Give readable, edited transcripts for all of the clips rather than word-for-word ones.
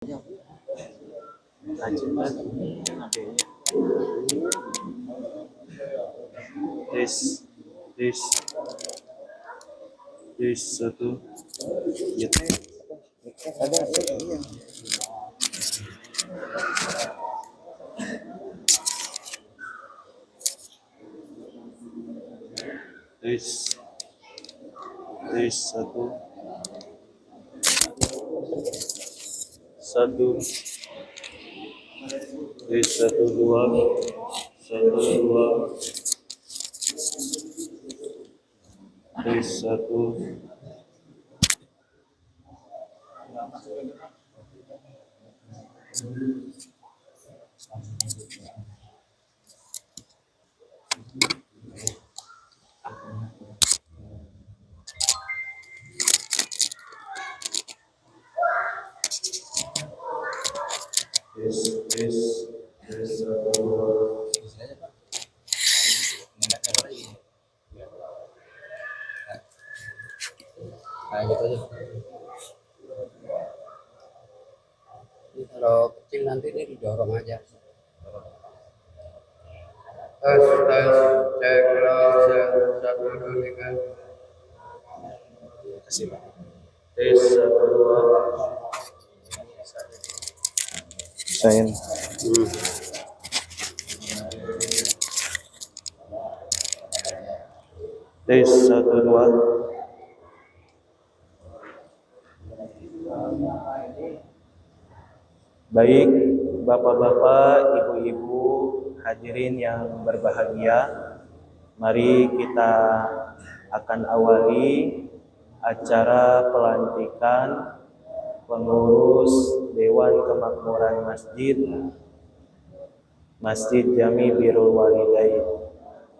Tes tes tes satu ya tes tes satu tes satu dua tes satu tes satu dua Nah, gitu aja. Ini kalau kecil nanti dia didorong aja. Tes, cek, satu, dua, tiga. kasih Pak. Tes satu dua saya tes satu dua baik bapak-bapak, ibu-ibu, hadirin yang berbahagia, mari kita akan awali acara pelantikan pengurus Dewan Kemakmuran Masjid Jami Birrul Walidain,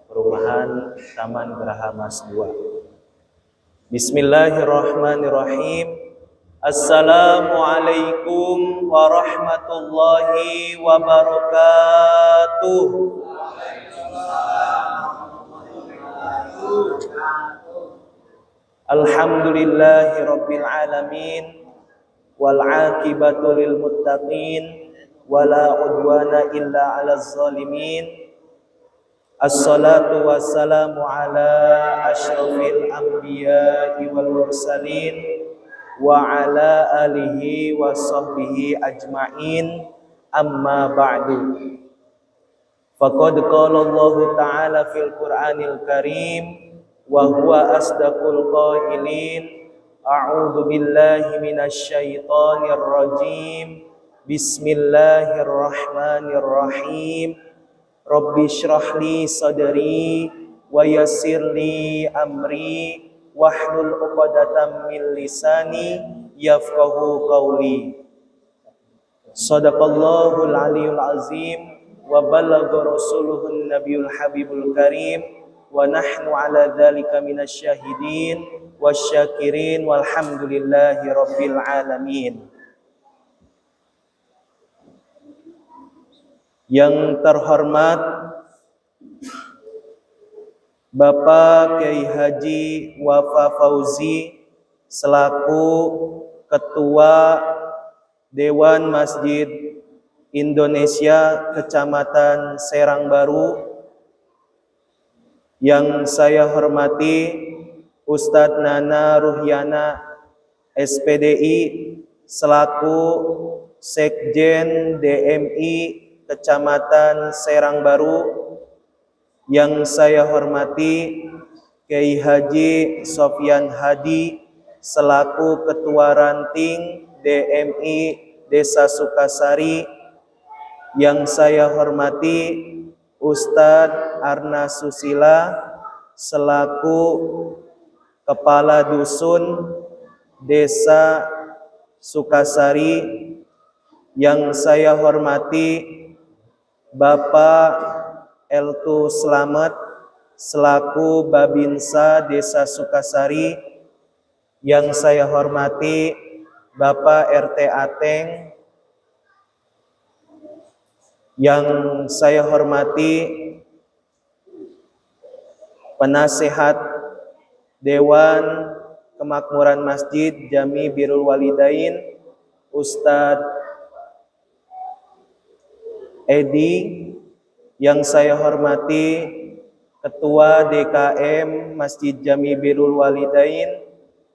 Perumahan Taman Geraha Mas 2. Bismillahirrahmanirrahim. Assalamualaikum warahmatullahi wabarakatuh. Alhamdulillahi rabbil alamin wal aqibatu lil muttaqin wala udwana illa 'alaz zalimin. Assalatu wassalamu ala asyrafil anbiya'i wal mursalin wa ala alihi wa sahbihi ajma'in, amma ba'du. Faqad qala Allah ta'ala fil Qur'anil Karim wa huwa asdaqul qailin. A'udzu billahi minasy syaithanir rajim. Bismillahirrahmanirrahim. Rabbi shrahli sadri wa yassirli amri wahlul 'uqdatam min lisani yafqahu qawli. Shadaqallahul aliyyul azim wa balagha rasuluhun nabiyul habibul karim wa nahnu ala dzalika minasy syahidin wasyakirin walhamdulillahi rabbil alamin. Yang terhormat Bapak Kiai Haji Wafa Fauzi selaku Ketua Dewan Masjid Indonesia Kecamatan Serang Baru, yang saya hormati Ustadz Nana Ruhyana SPDI selaku Sekjen DMI Kecamatan Serang Baru, yang saya hormati Kiai Haji Sofyan Hadi selaku Ketua Ranting DMI Desa Sukasari, yang saya hormati Ustadz Arna Susila selaku Kepala Dusun Desa Sukasari, yang saya hormati Bapak Eltu Slamet selaku Babinsa Desa Sukasari, yang saya hormati Bapak RT Ateng, yang saya hormati Penasehat Dewan Kemakmuran Masjid Jami Birrul Walidain Ustadz Edi, yang saya hormati Ketua DKM Masjid Jami Birrul Walidain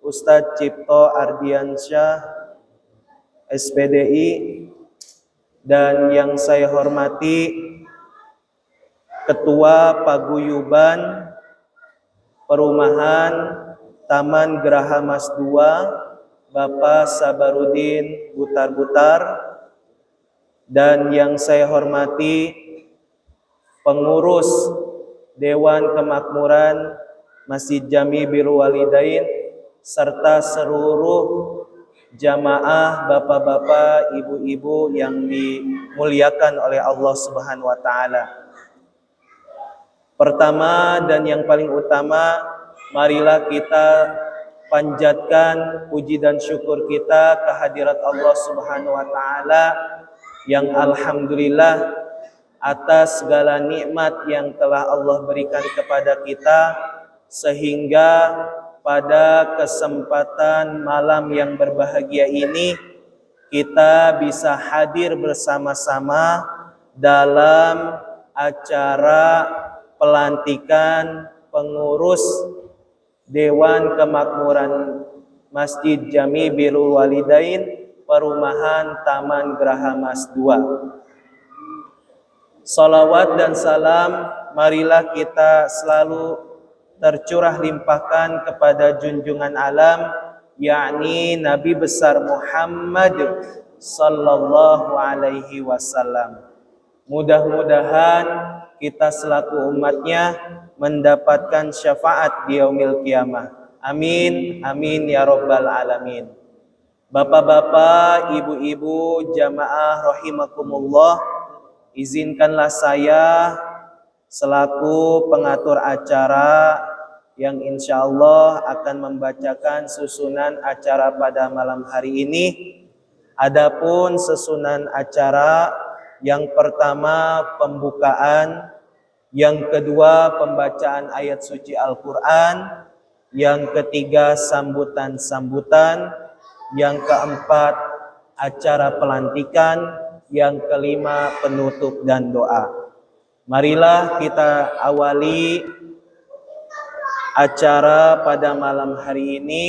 Ustadz Cipto Ardiansyah SPDI, dan yang saya hormati Ketua Paguyuban Perumahan Taman Geraha Mas 2 Bapak Sabarudin Butar-Butar, dan yang saya hormati pengurus Dewan Kemakmuran Masjid Jami Birrul Walidain serta seluruh jamaah bapak-bapak, ibu-ibu yang dimuliakan oleh Allah Subhanahu wa taala. Pertama dan yang paling utama, marilah kita panjatkan puji dan syukur kita kehadirat Allah Subhanahu wa taala yang alhamdulillah atas segala nikmat yang telah Allah berikan kepada kita, sehingga pada kesempatan malam yang berbahagia ini kita bisa hadir bersama-sama dalam acara pelantikan pengurus Dewan Kemakmuran Masjid Jami Birrul Walidain Perumahan Taman Geraha Mas 2. Salawat dan salam marilah kita selalu tercurah limpahkan kepada junjungan alam, yakni Nabi besar Muhammad sallallahu alaihi wasallam. Mudah-mudahan kita selaku umatnya mendapatkan syafaat di yaumil qiyamah. Amin, amin ya rabbal alamin. Bapak-bapak, ibu-ibu, jamaah rahimakumullah, izinkanlah saya selaku pengatur acara yang insya Allah akan membacakan susunan acara pada malam hari ini. Adapun susunan acara, yang pertama pembukaan, yang kedua pembacaan ayat suci Al-Quran, yang ketiga sambutan-sambutan, yang keempat acara pelantikan, yang kelima penutup dan doa. Marilah kita awali acara pada malam hari ini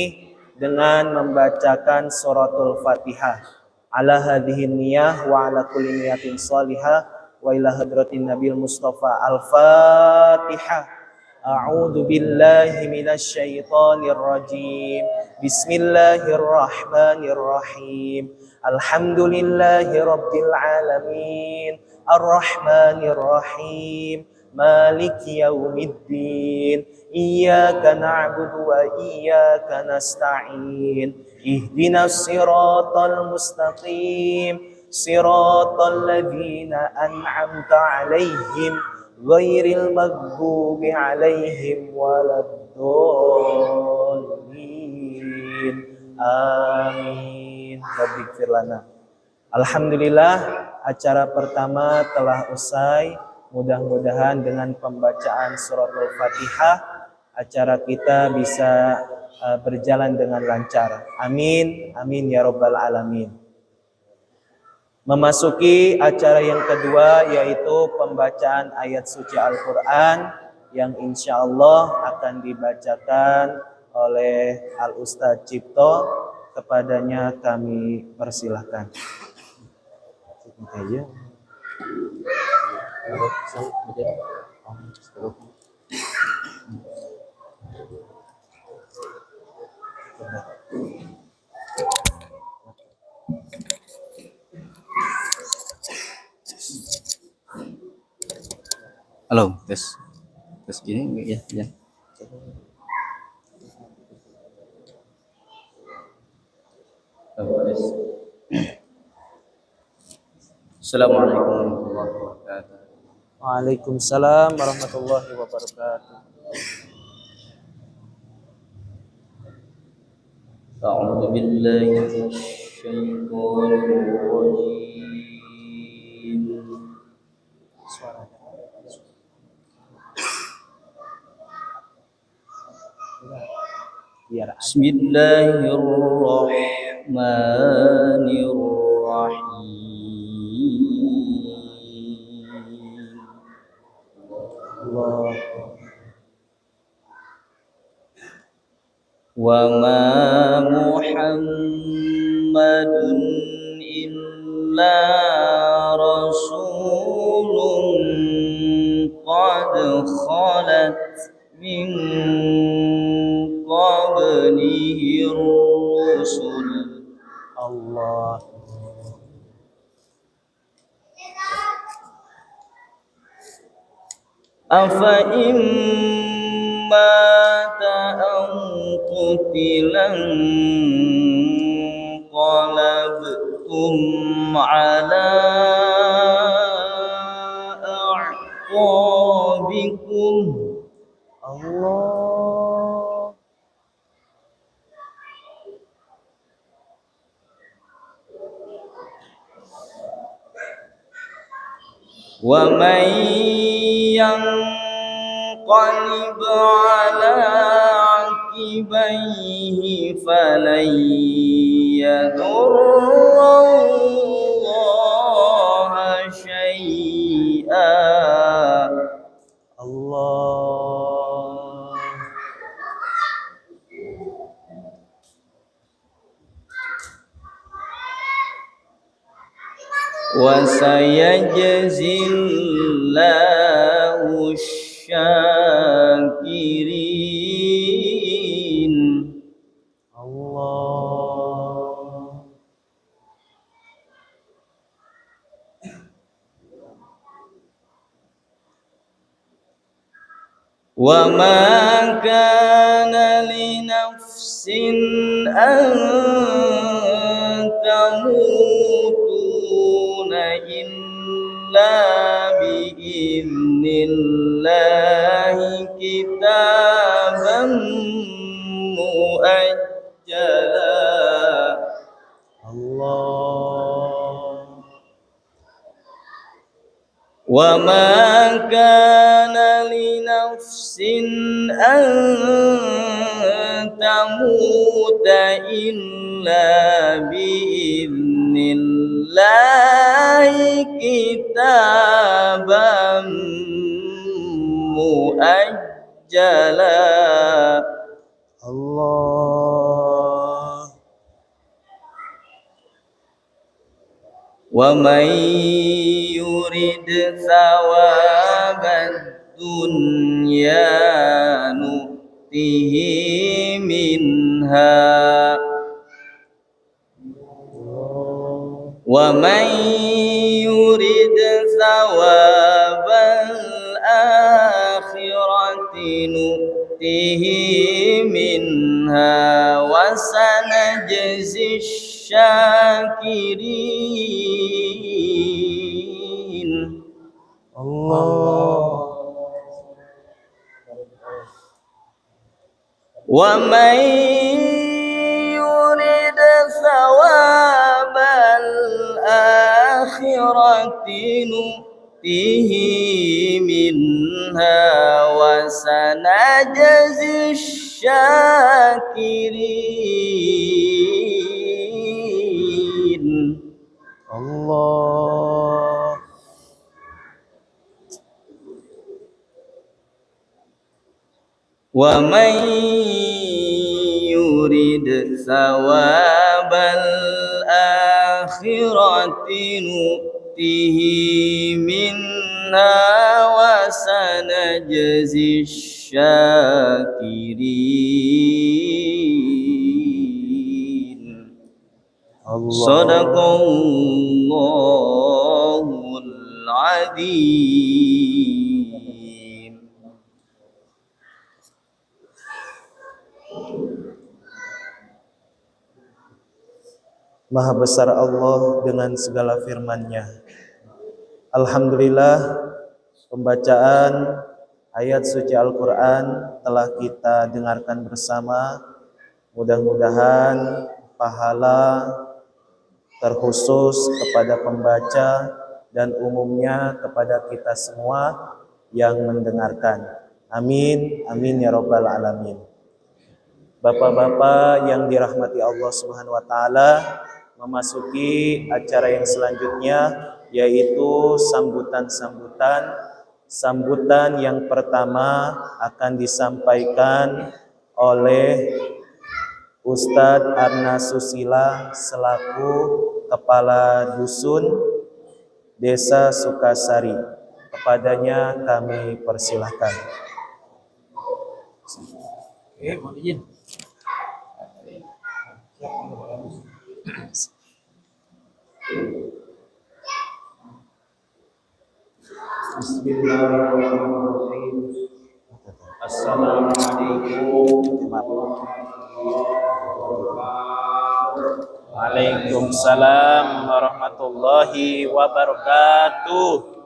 dengan membacakan suratul Fatihah. Ala hadhihi niyah wa ala kulli niyatin salihah wa ila hadratin Nabil Mustafa. Al-Fatihah. A'udzu billahi minasy syaithanir rajim. Bismillahirrahmanirrahim. Alhamdulillahi rabbil alamin. Ar-Rahmanir Rahim. Maliki yaumiddin. Iyyaka na'budu wa iyyaka nasta'in. Ihdinas siratal mustaqim. Siratal ladzina an'amta 'alaihim ghairil maghdubi 'alaihim waladdallin. Amin. Rabbighfir lana. Alhamdulillah, acara pertama telah usai. Mudah-mudahan dengan pembacaan suratul Fatihah acara kita bisa berjalan dengan lancar. Amin, amin ya rabbal alamin. Memasuki acara yang kedua, yaitu pembacaan ayat suci Al-Quran yang insya Allah akan dibacakan oleh Al-Ustadz Cipto. Kepadanya kami persilahkan. Halo, tes gini ya, ya. Halo, tes. Assalamualaikum warahmatullahi wabarakatuh. Waalaikumsalam warahmatullahi wabarakatuh. A'udzu billahi minasyaitonir rajim. Bismillahirrahmanirrahim. وما محمد إلا رسول قد خلت من قبله الرسل. Allah. أفإن مات أو قتلا انقلبتم على أعقابكم. Allah. ومن ينقلب على عقبيه فلن يضر الله شيئا. Allah. وسيجزي الله الشاكرين. Allah. وما كان لنفس أن تموتون إلا بإذن الله كتابا مؤجلا. Allah. وما كان لنفس أن تموت إلا بإذن الله كتابا مؤجلا. Allah. ومن يرد ثواب الدنيا نؤته منها ومن يرد ثواب الآخرة نؤته منها وسنجزي الشاكرين. Allah. ومن يرد ثواب الآخرة نؤته منها وسنجزي الشاكرين. Allah. ومن يرد ثواب الآخرة نؤته منها وسنجزي الشاكرين. صدق الله العظيم. Maha besar Allah dengan segala firman-Nya. Alhamdulillah, pembacaan ayat suci Al-Quran telah kita dengarkan bersama. Mudah-mudahan pahala terkhusus kepada pembaca dan umumnya kepada kita semua yang mendengarkan. Amin, amin ya rabbal alamin. Bapak-bapak yang dirahmati Allah Subhanahu wa taala, memasuki acara yang selanjutnya, yaitu sambutan yang pertama akan disampaikan oleh Ustadz Arna Susila selaku Kepala Dusun Desa Sukasari. Kepadanya kami persilahkan. Mohon izin. Bismillahirrahmanirrahim. Assalamualaikum Waalaikumsalam warahmatullahi wabarakatuh.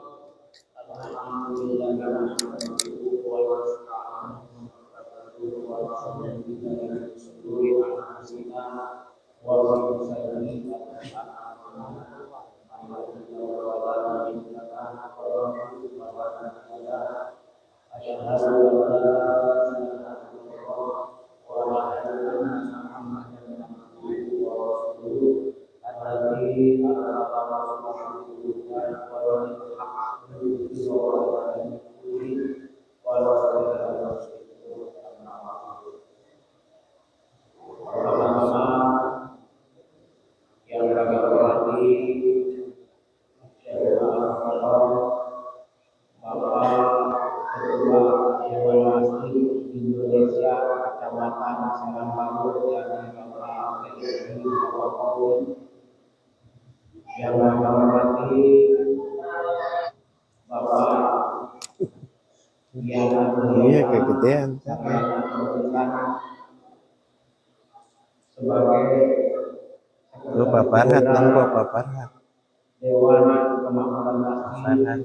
Yang kami hormati Bapak yang Iya, kegedean. sebagai Lu paparat dong, gua paparat. Dewan Kemakmuran Masjid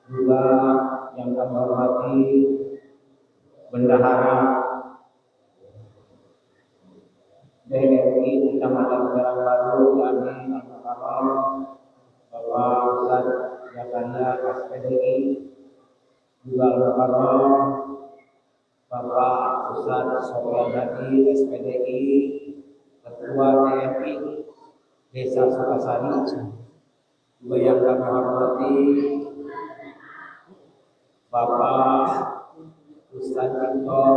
juga yang kami hormati Bendahara DRI Kecamatan Karangbaru yakni Al-Mukarram Bapak Ustadz Zakaria SPDI, juga Al-Mukarram Bapak Ustadz Sofyan Hadi SPDI, Ketua DRI Desa Sukasari, juga yang kami hormati Bapak Ustadz Tito,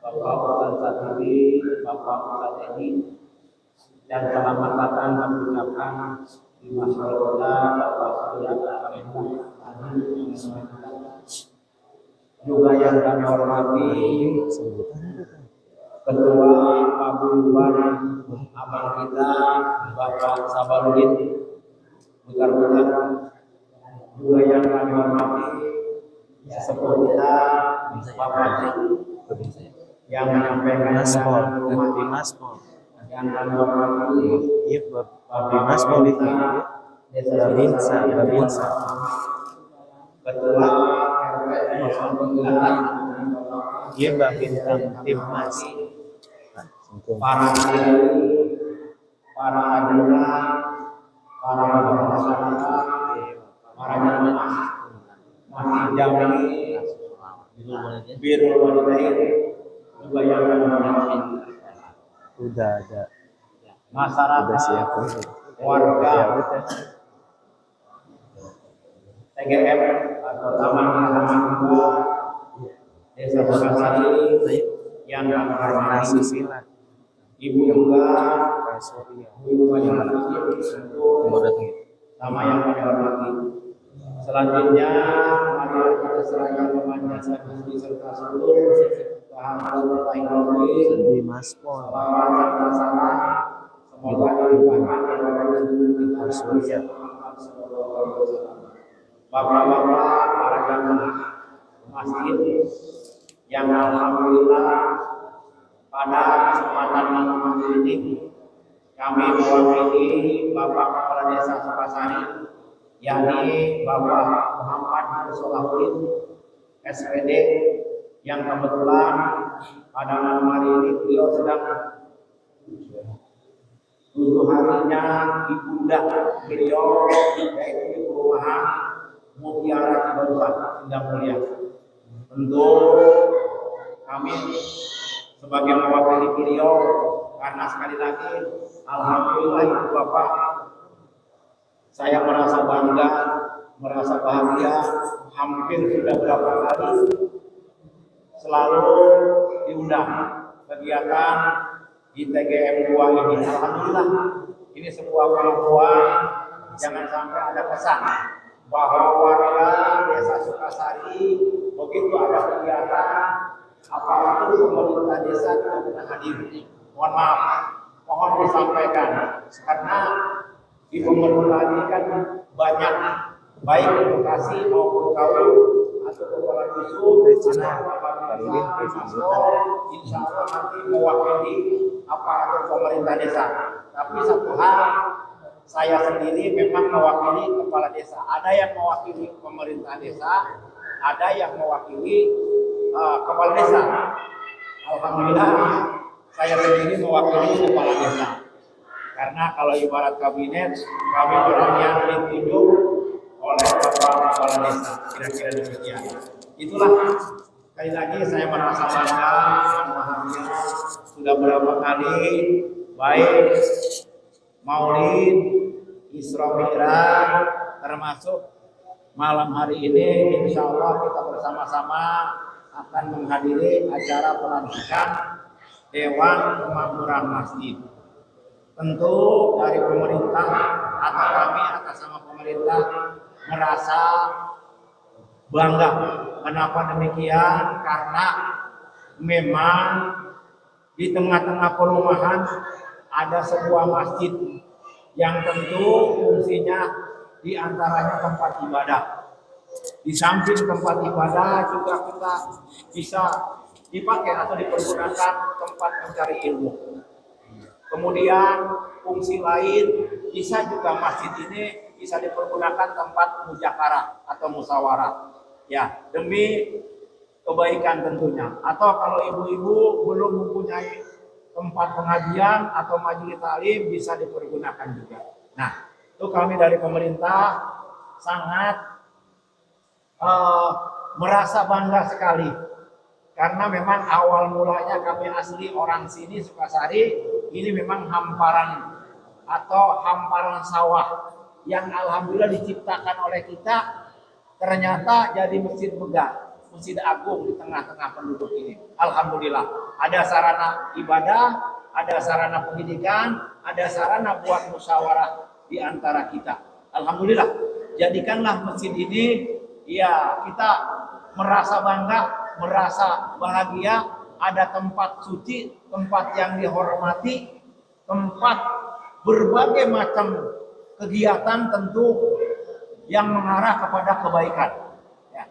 Bapak Ustadz Satiri, Bapak Ustadz Edi, dan selamat datang kami ucapkan di masyarakat kita Bapak Surya juga yang kami hormati Ketua Paguyuban abang kita Bapak Sabarudin, bukan juga yang kami hormati sesepuh kita Bapak yang menyampaikan Maspol. yang kami hormati Iya, Bapak Maspol itu. Babinsa. Ketua Iya, Babintang Timnas. para kiai, para adina, para masyarakat, para jamaah Masjid Jami Birrul Walidain, juga yang kami hormati Udah ada. masyarakat, Udah siap. warga TGM atau Taman Kehormatan Tua Desa Sukasari yang kami hormati, Susila. Ibu juga, Surya. Ibu Majelis Masjid sama yang kami hormati. Selanjutnya, mari kita serahkan memanjatkan puji serta syukur kehadirat Allah Di Maspol. selawat serta salam semoga dilimpahkan kepada kita Surya. Bapak-bapak, para jamaah masjid yang alhamdulillah pada kesempatan malam hari ini kami mewakili Bapak Kepala Desa Sukasari, yakni Bapak Muhammad Solahuddin SPD, yang kebetulan pada malam hari ini beliau sedang 7 harinya ibunda beliau, yaitu di perumahan Mutiara Cibarusa sedang mulia. Tentu kami sebagai mewakili beliau, karena sekali lagi alhamdulillah Ibu Bapak, saya merasa bangga, merasa bahagia. Hampir sudah berapa kali selalu diundang kegiatan di TGM 2 ini. Alhamdulillah, ini sebuah pengakuan, jangan sampai ada kesan bahwa warga Desa Sukasari begitu ada kegiatan apapun pemerintah desa tidak pernah hadir. Mohon maaf, mohon disampaikan karena di pemerintahan ini kan banyak baik di Bekasi maupun Kaul atau kepala dusun, insya Allah nanti mewakili aparatur pemerintah desa. Tapi satu hal, saya sendiri memang mewakili kepala desa. Ada yang mewakili pemerintah desa, ada yang mewakili kepala desa. Alhamdulillah, saya sendiri mewakili kepala desa. Karena kalau ibarat kabinet, kami orang yang ditunjuk oleh kepala desa. Kira-kira demikian. Itulah sekali lagi saya merasa bangga, bahagia sudah berapa kali baik Maulid, Isra Mi'raj, termasuk malam hari ini, insya Allah kita bersama-sama akan menghadiri acara pelantikan Dewan Pemakmuran Masjid. Tentu dari pemerintah atau kami atas nama pemerintah merasa bangga. Kenapa demikian? Karena memang di tengah-tengah perumahan ada sebuah masjid yang tentu fungsinya diantaranya tempat ibadah. Di samping tempat ibadah juga kita bisa dipakai atau dipergunakan tempat mencari ilmu. Kemudian fungsi lain bisa juga masjid ini bisa dipergunakan tempat mujakarah atau musyawarah. Ya, demi kebaikan tentunya. Atau kalau ibu-ibu belum mempunyai tempat pengajian atau majelis taklim bisa dipergunakan juga. Nah, itu kami dari pemerintah sangat merasa bangga sekali karena memang awal mulanya kami asli orang sini Sukasari, ini memang hamparan atau hamparan sawah yang alhamdulillah diciptakan oleh kita ternyata jadi masjid megah, masjid agung di tengah-tengah penduduk ini. Alhamdulillah ada sarana ibadah, ada sarana pendidikan, ada sarana buat musyawarah di antara kita. Alhamdulillah, jadikanlah masjid ini ya kita merasa bangga, merasa bahagia, ada tempat suci, tempat yang dihormati, tempat berbagai macam kegiatan tentu yang mengarah kepada kebaikan. Ya.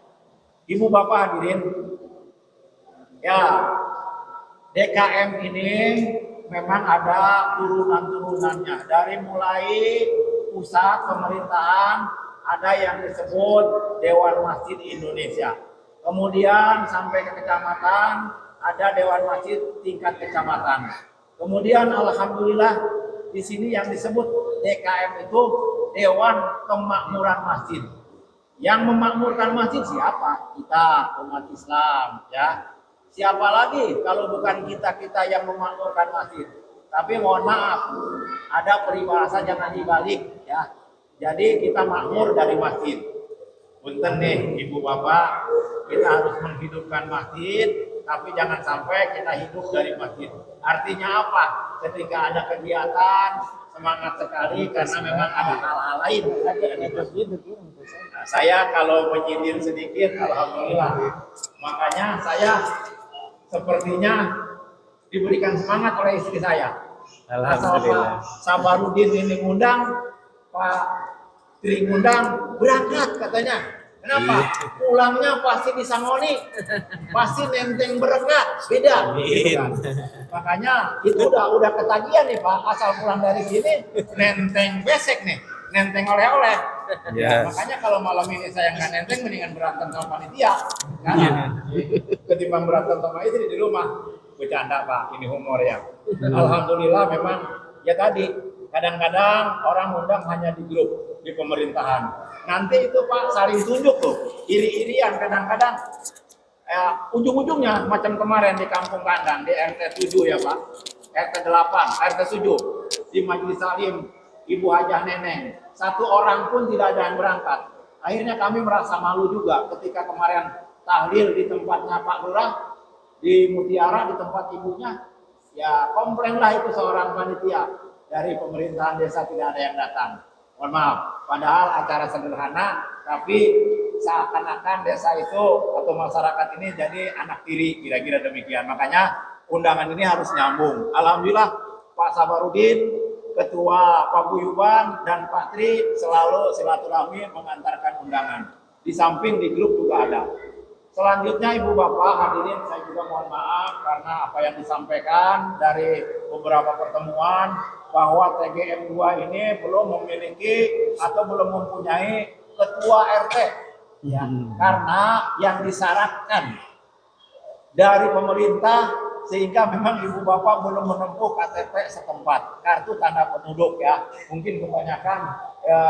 Ibu bapak hadirin, ya DKM ini memang ada turunan-turunannya. Dari mulai pusat pemerintahan ada yang disebut Dewan Masjid Indonesia. Kemudian sampai ke kecamatan ada Dewan Masjid tingkat kecamatan. Kemudian alhamdulillah di sini yang disebut DKM itu Dewan Pemakmuran Masjid. Yang memakmurkan masjid siapa? Kita umat Islam, ya. Siapa lagi kalau bukan kita yang memakmurkan masjid? Tapi mohon maaf, ada peribahasa jangan dibalik, ya. Jadi kita makmur dari masjid. Punten nih ibu bapak, kita harus menghidupkan masjid, tapi jangan sampai kita hidup dari masjid. Artinya apa? Ketika ada kegiatan semangat sekali karena memang ada hal-hal lain. Nah, saya kalau menyindir sedikit, alhamdulillah. Makanya saya sepertinya diberikan semangat oleh istri saya. Alhamdulillah. Sabarudin ini ngundang, Pak Tri ngundang, berangkat katanya. Kenapa? Pulangnya pasti di Sangoni, pasti nenteng berangkat, beda. Gitu kan. Makanya itu udah ketagihan nih Pak, asal pulang dari sini nenteng besek nih, nenteng oleh-oleh. Yes. Makanya kalau malam ini saya nggak nenteng, mendingan berantem sama panitia, kan? Ketimbang berantem sama istri di rumah. Bercanda Pak, ini humor ya. Alhamdulillah memang ya tadi kadang-kadang orang undang hanya di grup di pemerintahan. Nanti itu Pak saling tunjuk tuh, iri-irian kadang-kadang. Ujung-ujungnya macam kemarin di Kampung Kandang di RT 7 ya Pak, RT 8, RT 7 di Majelis Salim Ibu Hajah Neneng. Satu orang pun tidak ada yang berangkat. Akhirnya kami merasa malu juga ketika kemarin tahlil di tempatnya Pak Lurah di Mutiara di tempat ibunya Ya komplainlah itu seorang panitia dari pemerintahan desa tidak ada yang datang. Mohon maaf, padahal acara sederhana, tapi seakan-akan desa itu atau masyarakat ini jadi anak tiri, kira-kira demikian. Makanya undangan ini harus nyambung. Alhamdulillah Pak Sabarudin, Ketua Paguyuban dan Pak Tri selalu silaturahmi mengantarkan undangan. Di samping di grup juga ada. Selanjutnya Ibu Bapak hadirin, saya juga mohon maaf karena apa yang disampaikan dari beberapa pertemuan bahwa TGM 2 ini belum memiliki atau belum mempunyai ketua RT. Ya, karena yang disyaratkan dari pemerintah sehingga memang Ibu Bapak belum menempuh KTP setempat, kartu tanda penduduk ya. Mungkin kebanyakan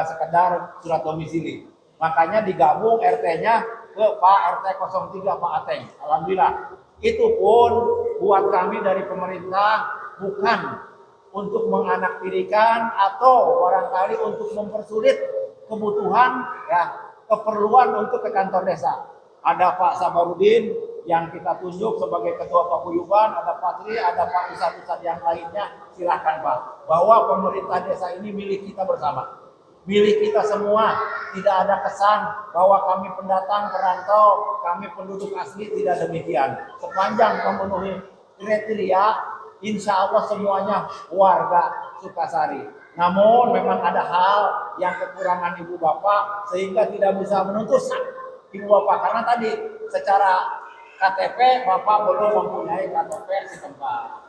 sekedar surat domisili. Makanya digabung RT-nya ke Pak RT 03 Pak Ateng. Alhamdulillah. Itu pun buat kami dari pemerintah bukan untuk menganaktirikan atau barangkali untuk mempersulit kebutuhan ya, keperluan untuk ke kantor desa. Ada Pak Sabarudin yang kita tunjuk sebagai ketua paguyuban, ada Pak Tri, ada Pak Ustadz yang lainnya, silakan Pak. Bahwa pemerintah desa ini milik kita bersama, milik kita semua. Tidak ada kesan bahwa kami pendatang, perantau, kami penduduk asli, tidak demikian. Sepanjang memenuhi kriteria, insya Allah semuanya warga Sukasari. Namun memang ada hal yang kekurangan Ibu Bapak sehingga tidak bisa menuntut Ibu Bapak, karena tadi secara KTP Bapak belum mempunyai KTP setempat.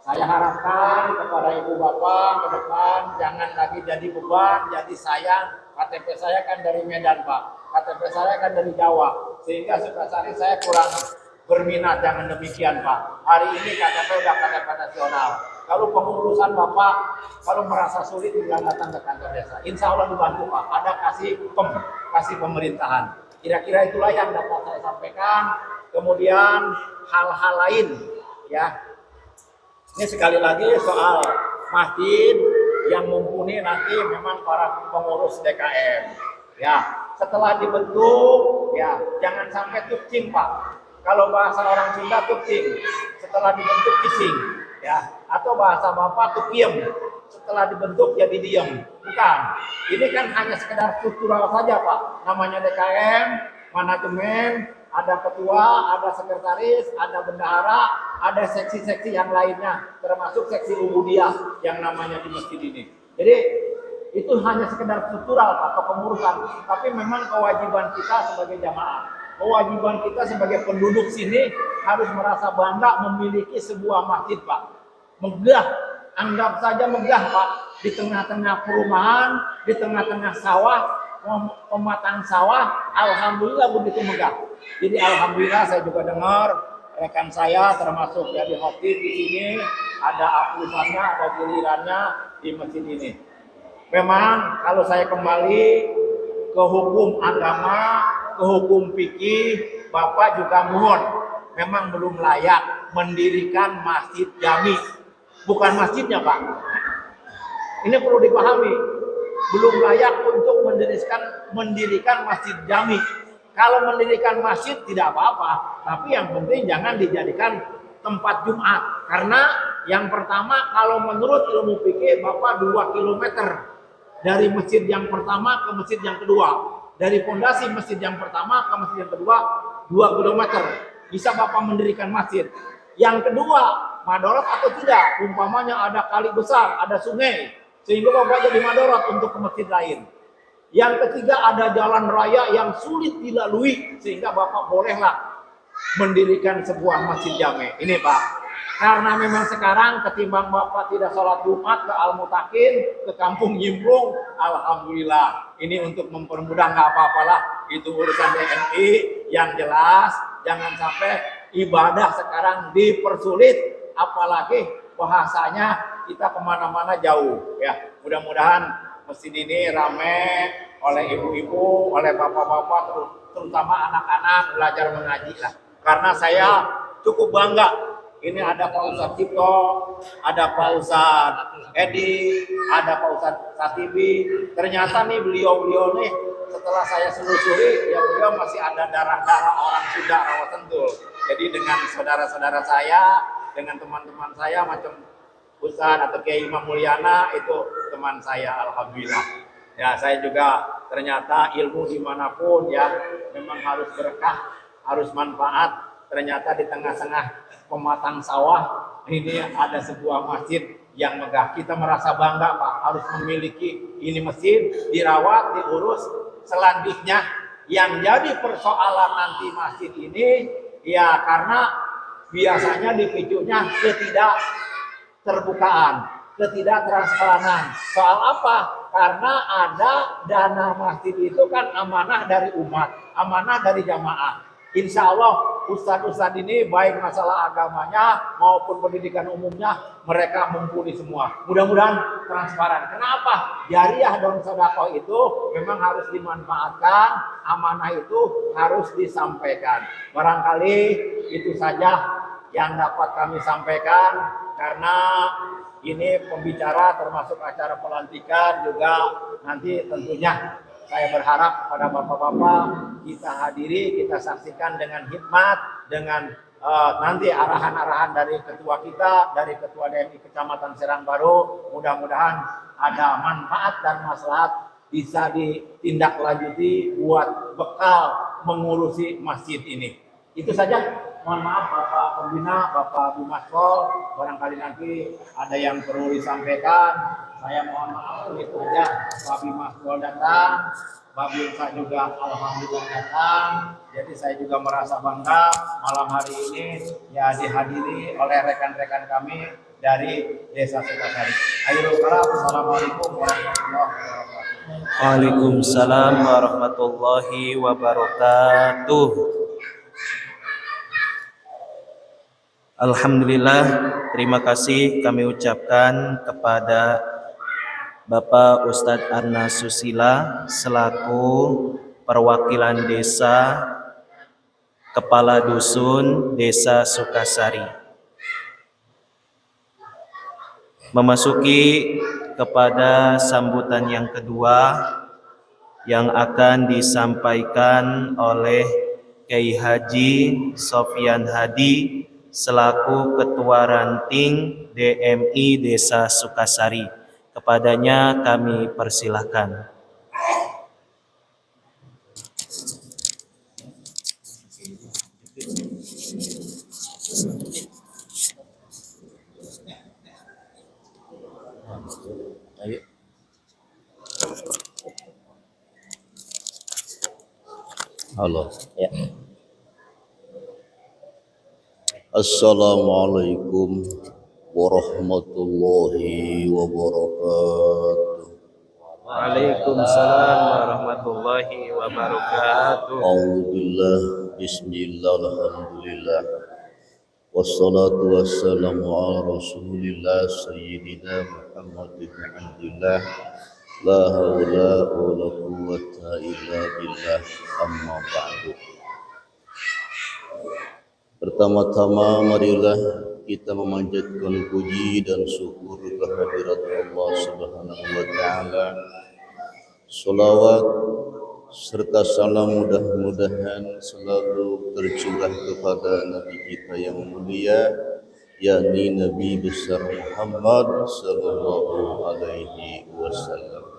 Saya harapkan kepada Ibu Bapak ke depan jangan lagi jadi beban, jadi sayang. KTP saya kan dari Medan Pak, KTP saya kan dari Jawa, sehingga Sukasari saya kurang berminat. Jangan demikian Pak. Hari ini KTP udah KTP nasional. Kalau pengurusan Bapak kalau merasa sulit tinggal datang ke kantor desa. Insya Allah dibantu Pak. Ada kasih pemerintahan. Kira-kira itulah yang dapat saya sampaikan. Kemudian hal-hal lain ya. Ini sekali lagi soal masjid yang mumpuni nanti memang para pengurus DKM. Ya, setelah dibentuk ya jangan sampai tukcing Pak. Kalau bahasa orang Sunda tukcing, setelah dibentuk kicing ya, atau bahasa Bapak tukiem, setelah dibentuk jadi diem. Bukan. Ini kan hanya sekedar struktural saja Pak. Namanya DKM, manajemen, ada ketua, ada sekretaris, ada bendahara, ada seksi-seksi yang lainnya, termasuk seksi Ubudiyah yang namanya di masjid ini. Jadi itu hanya sekedar struktural Pak, kepengurusan. Tapi memang kewajiban kita sebagai jamaah, kewajiban kita sebagai penduduk sini harus merasa bangga memiliki sebuah masjid Pak. Megah, anggap saja megah Pak, di tengah-tengah perumahan, di tengah-tengah sawah, pematang sawah, alhamdulillah begitu megah. Jadi alhamdulillah saya juga dengar rekan saya termasuk dari khotib di sini ada aplusannya, ada gilirannya di masjid ini. Memang kalau saya kembali ke hukum agama, ke hukum fikih, Bapak juga mohon memang belum layak mendirikan masjid jami. Bukan masjidnya Pak. Ini perlu dipahami. Belum layak untuk mendirikan masjid jami. Kalau mendirikan masjid tidak apa-apa, tapi yang penting jangan dijadikan tempat Jumat. Karena yang pertama kalau menurut ilmu fikih Bapak 2 km dari masjid yang pertama ke masjid yang kedua. Dari fondasi masjid yang pertama ke masjid yang kedua 2 km. Bisa Bapak mendirikan masjid. Yang kedua, madorot atau tidak, umpamanya ada kali besar, ada sungai, sehingga Bapak jadi madorot untuk ke masjid lain. Yang ketiga, ada jalan raya yang sulit dilalui, sehingga Bapak bolehlah mendirikan sebuah masjid jami. Ini Pak, karena memang sekarang ketimbang Bapak tidak sholat Jumat ke Al-Mutakin, ke Kampung Nyimplung, alhamdulillah. Ini untuk mempermudah, nggak apa-apalah, itu urusan DMI. Yang jelas, jangan sampai ibadah sekarang dipersulit, apalagi bahasanya kita kemana-mana jauh. Ya, mudah-mudahan masjid ini ramai oleh ibu-ibu, oleh bapak-bapak, terutama anak-anak belajar mengaji lah. Karena saya cukup bangga. Ini ada Pak Ustadz Cipto, ada Pak Ustadz Edi, ada Pak Ustadz Satibi. Ternyata nih beliau-beliau nih setelah saya selusuri, ya beliau masih ada darah-darah orang Sunda Rawasentul. Jadi dengan saudara-saudara saya dengan teman-teman saya macam Ustaz atau Kiai Imam Mulyana itu teman saya, alhamdulillah. Ya, saya juga ternyata ilmu dimanapun ya memang harus berkah, harus manfaat. Ternyata di tengah-tengah pematang sawah ini ada sebuah masjid yang megah. Kita merasa bangga Pak, harus memiliki ini masjid, dirawat, diurus. Selanjutnya yang jadi persoalan nanti masjid ini ya karena biasanya dipicunya ketidakterbukaan, ketidaktransparan. Soal apa? Karena ada dana masjid itu kan amanah dari umat, amanah dari jamaah. Insya Allah ustadz-ustadz ini baik masalah agamanya maupun pendidikan umumnya mereka mumpuni semua. Mudah-mudahan transparan. Kenapa? Jariah dan sedekah itu memang harus dimanfaatkan, amanah itu harus disampaikan. Barangkali itu saja yang dapat kami sampaikan karena ini pembicara termasuk acara pelantikan juga nanti tentunya saya berharap pada bapak-bapak kita hadiri, kita saksikan dengan hikmat, dengan nanti arahan-arahan dari ketua kita, dari ketua DMI Kecamatan Serang Baru. Mudah-mudahan ada manfaat dan maslahat bisa ditindaklanjuti buat bekal mengurusi masjid ini. Itu saja. Mohon maaf Bapak Pembina, Bapak Bumaskol, barangkali nanti ada yang perlu disampaikan. Saya mohon maaf itu saja. Pak Bimaskol datang, Pak Bimsa juga alhamdulillah datang. Jadi saya juga merasa bangga malam hari ini ya dihadiri oleh rekan-rekan kami dari Desa Sukasari. Ayo salam, assalamualaikum warahmatullahi wabarakatuh. Waalaikumsalam warahmatullahi wabarakatuh. Alhamdulillah, terima kasih kami ucapkan kepada Bapak Ustadz Arna Susila selaku perwakilan desa, Kepala Dusun Desa Sukasari. Memasuki kepada sambutan yang kedua yang akan disampaikan oleh Kiai Haji Sofyan Hadi selaku Ketua Ranting DMI Desa Sukasari. Kepadanya kami persilahkan. Halo. Ya. Assalamualaikum warahmatullahi wabarakatuh. Waalaikumsalam warahmatullahi wabarakatuh. Alhamdulillah, bismillah, alhamdulillah. Wassalatu wassalamu ala rasulillah sayyidina Muhammad bin Abdullah. La haula wa la quwwata illa billah, amma ba'du. Pertama-tama marilah kita memanjatkan puji dan syukur kehadirat Allah Subhanahu wa taala. Salawat serta salam mudah-mudahan selalu tercurah kepada Nabi kita yang mulia, yakni Nabi besar Muhammad sallallahu alaihi wasallam.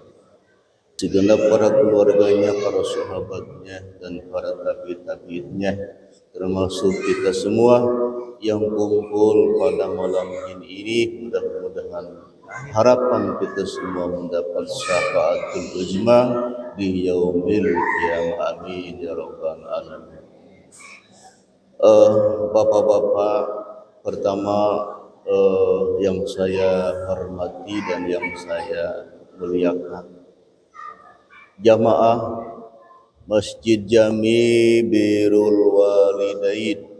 Segenap para keluarganya, para sahabatnya, dan para tabi-tabi'innya, termasuk kita semua yang kumpul pada malam ini. Mudah-mudahan harapan kita semua mendapat syafaatul uzma di yaumil qiyamah. Amin ya rabbal alamin. Bapak-bapak, pertama yang saya hormati dan yang saya muliakan, jamaah Masjid Jami Birrul Walidain,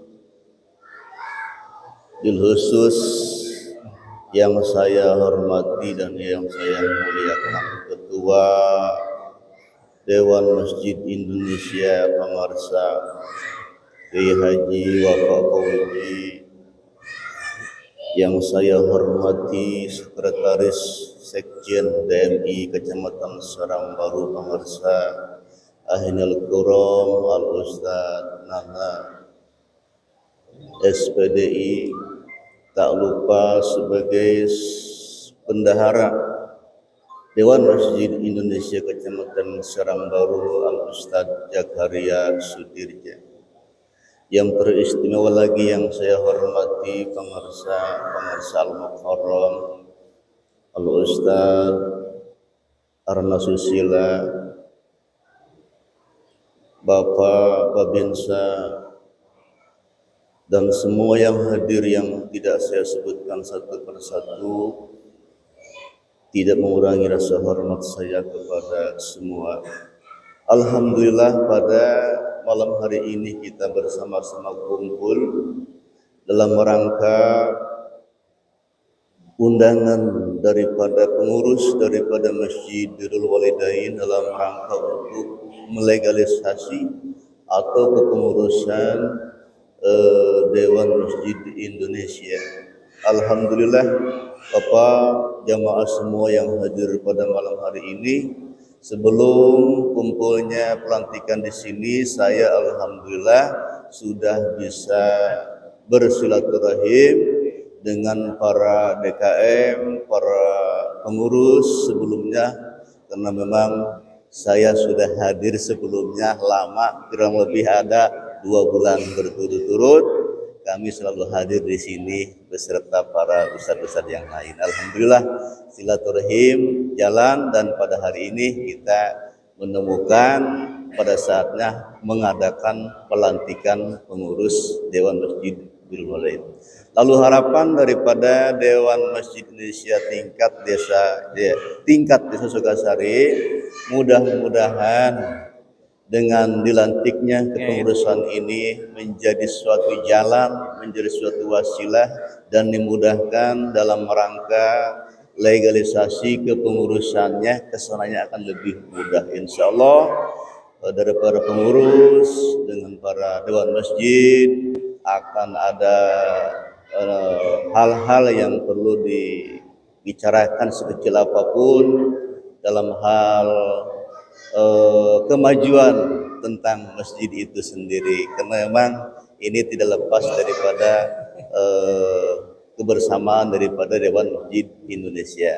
bil khusus yang saya hormati dan yang saya muliakan Ketua Dewan Masjid Indonesia Pamarsa Kiai Haji Wafaqauji, yang saya hormati Sekretaris Sekjen DMI Kecamatan Serang Baru Pamarsa Ahinul Kurom Al Ustadz Nana SPDI, tak lupa sebagai bendahara Dewan Masjid Indonesia Kecamatan Sarangbaru Al-Ustadz Zakaria Sudirja. Yang teristimewa lagi yang saya hormati pengarsa Al-Mukarram Al-Ustadz Arna Susila, Bapak Babinsa, dan semua yang hadir yang tidak saya sebutkan satu persatu, tidak mengurangi rasa hormat saya kepada semua. Alhamdulillah pada malam hari ini kita bersama-sama kumpul dalam rangka undangan daripada pengurus daripada Masjid Birrul Walidain dalam rangka untuk melegalisasi atau kepengurusan Dewan Masjid Indonesia. Alhamdulillah Bapak jamaah semua yang hadir pada malam hari ini, sebelum kumpulnya pelantikan di sini, saya alhamdulillah sudah bisa bersilaturahim dengan para DKM, para pengurus sebelumnya, karena memang saya sudah hadir sebelumnya lama, kurang lebih ada 2 bulan berturut-turut. Kami selalu hadir di sini beserta para ustadz-ustadz yang lain. Alhamdulillah silaturahim jalan, dan pada hari ini kita menemukan pada saatnya mengadakan pelantikan pengurus Dewan Masjid Birrul Walidain. Lalu harapan daripada Dewan Masjid Indonesia tingkat desa Sukasari, mudah-mudahan dengan dilantiknya kepengurusan ini menjadi suatu jalan, menjadi suatu wasilah, dan dimudahkan dalam rangka legalisasi kepengurusannya, kesananya akan lebih mudah insya Allah. Dari para pengurus dengan para dewan masjid akan ada hal-hal yang perlu dibicarakan sekecil apapun dalam hal kemajuan tentang masjid itu sendiri, karena memang ini tidak lepas daripada kebersamaan daripada Dewan Masjid Indonesia.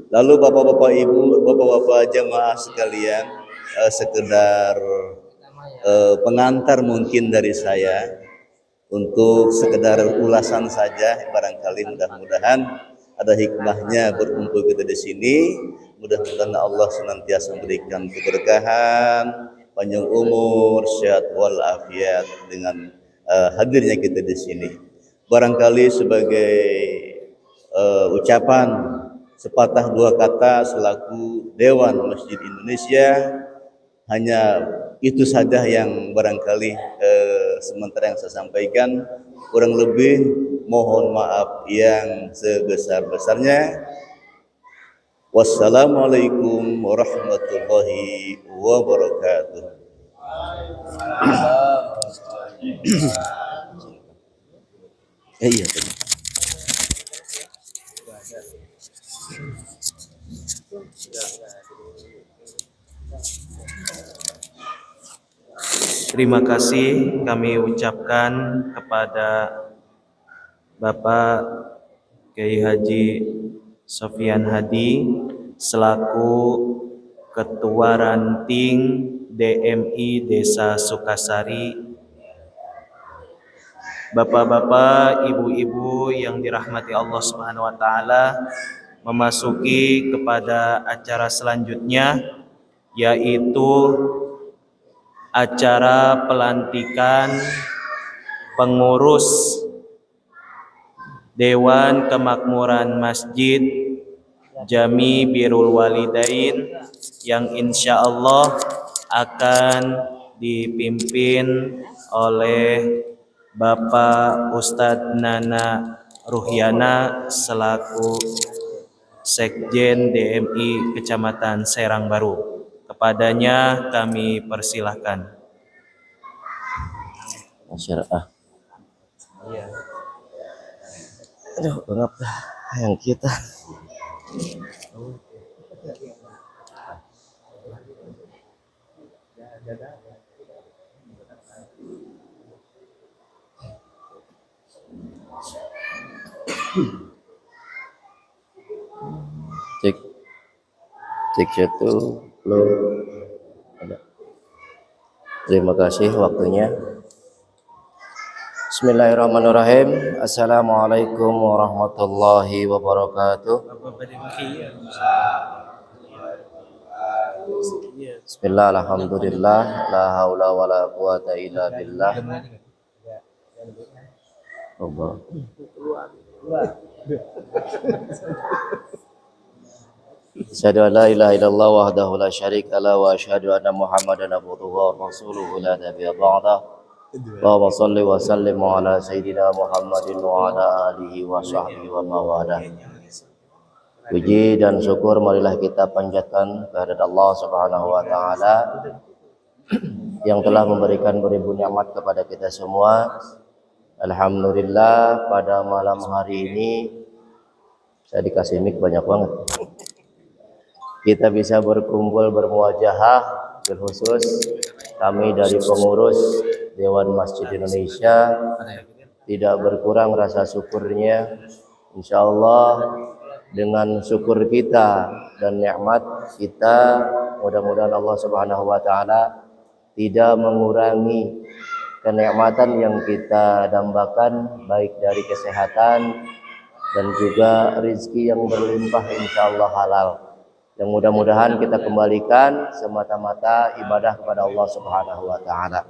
Lalu bapak-bapak ibu, bapak-bapak jamaah sekalian, sekedar pengantar mungkin dari saya untuk sekedar ulasan saja, barangkali mudah-mudahan ada hikmahnya berkumpul kita di sini. Mudah-mudahan Allah senantiasa memberikan keberkahan, panjang umur, sehat walafiat dengan hadirnya kita di sini. Barangkali sebagai ucapan sepatah dua kata selaku Dewan Masjid Indonesia, hanya itu saja yang barangkali sementara yang saya sampaikan. Kurang lebih mohon maaf yang sebesar-besarnya. Wassalamualaikum warahmatullahi wabarakatuh. Iya. Terima kasih kami ucapkan kepada Bapak Kiai Haji Sofyan Hadi selaku Ketua Ranting DMI Desa Sukasari. Bapak-bapak, ibu-ibu yang dirahmati Allah Subhanahu wa taala, memasuki kepada acara selanjutnya, yaitu acara pelantikan pengurus Dewan Kemakmuran Masjid Jami Birrul Walidain yang insya Allah akan dipimpin oleh Bapak Ustadz Nana Ruhyana selaku Sekjen DMI Kecamatan Serangbaru. Kepadanya kami persilahkan. Masyarakat. Aduh, berapa yang kita. Cek cek satu lo ada. Terima kasih waktunya. Bismillahirrahmanirrahim. Assalamualaikum warahmatullahi wabarakatuh. Bismillah, alhamdulillah, la haula wa la quwata illa billah. Allah. Asyhadu an la ilaha illallah wahdahu la syarika lah wa asyhadu anna Muhammadan abduhu wa rasuluhu la nabiyya ba'dah. Allahumma shalli wa sallim ala sayyidina Muhammadin wa ala alihi wa sahbihi wa mawalah. Puji dan syukur marilah kita panjatkan kehadirat Allah Subhanahu wa taala yang telah memberikan beribu nikmat kepada kita semua. Alhamdulillah pada malam hari ini saya dikasih mic banyak banget. Kita bisa berkumpul bermuajahah, terkhusus kami dari pengurus Dewan Masjid Indonesia tidak berkurang rasa syukurnya. Insyaallah dengan syukur kita dan nikmat kita, mudah-mudahan Allah Subhanahu wa taala tidak mengurangi kenikmatan yang kita dambakan, baik dari kesehatan dan juga rezeki yang berlimpah insyaallah halal. Yang mudah-mudahan kita kembalikan semata-mata ibadah kepada Allah Subhanahu wa taala.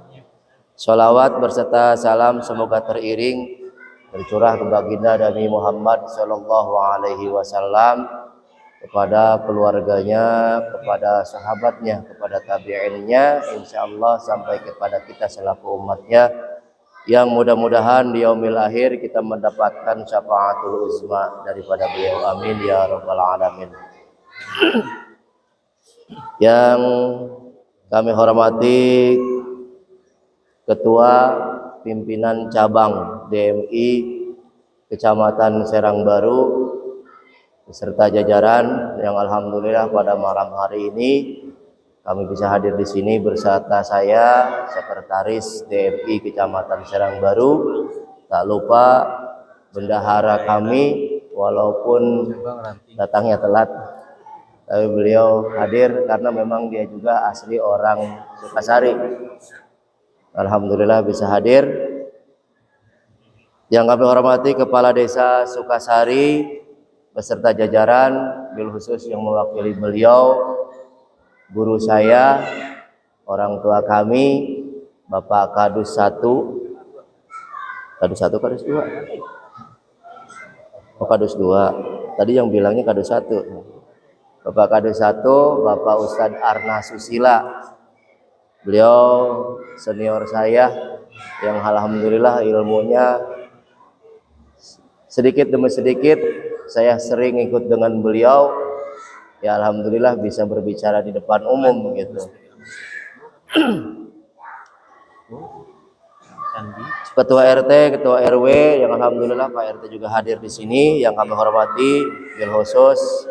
Shalawat berserta salam semoga teriring tercurah ke baginda Nabi Muhammad sallallahu alaihi wasallam, kepada keluarganya, kepada sahabatnya, kepada tabi'innya, insyaallah sampai kepada kita selaku umatnya, yang mudah-mudahan di yaumil akhir kita mendapatkan syafaatul uzma daripada beliau. Amin ya rabbal alamin. Yang kami hormati Ketua Pimpinan Cabang DMI Kecamatan Serang Baru beserta jajaran yang alhamdulillah pada malam hari ini kami bisa hadir di sini beserta saya, Sekretaris DMI Kecamatan Serang Baru, tak lupa bendahara kami walaupun datangnya telat, tapi beliau hadir karena memang dia juga asli orang Sukasari. Alhamdulillah bisa hadir. Yang kami hormati Kepala Desa Sukasari beserta jajaran, bil khusus yang mewakili beliau, guru saya, orang tua kami, Bapak Kadus 1, Kadus 1, Kadus 2. Oh, Kadus 2. Tadi yang bilangnya Kadus 1. Bapak Kadus 1, Bapak Ustadz Arna Susila. Beliau senior saya yang alhamdulillah ilmunya sedikit demi sedikit saya sering ikut dengan beliau. Ya alhamdulillah bisa berbicara di depan umum gitu. Ketua RT, Ketua RW yang alhamdulillah Pak RT juga hadir di sini, yang kami hormati bil khusus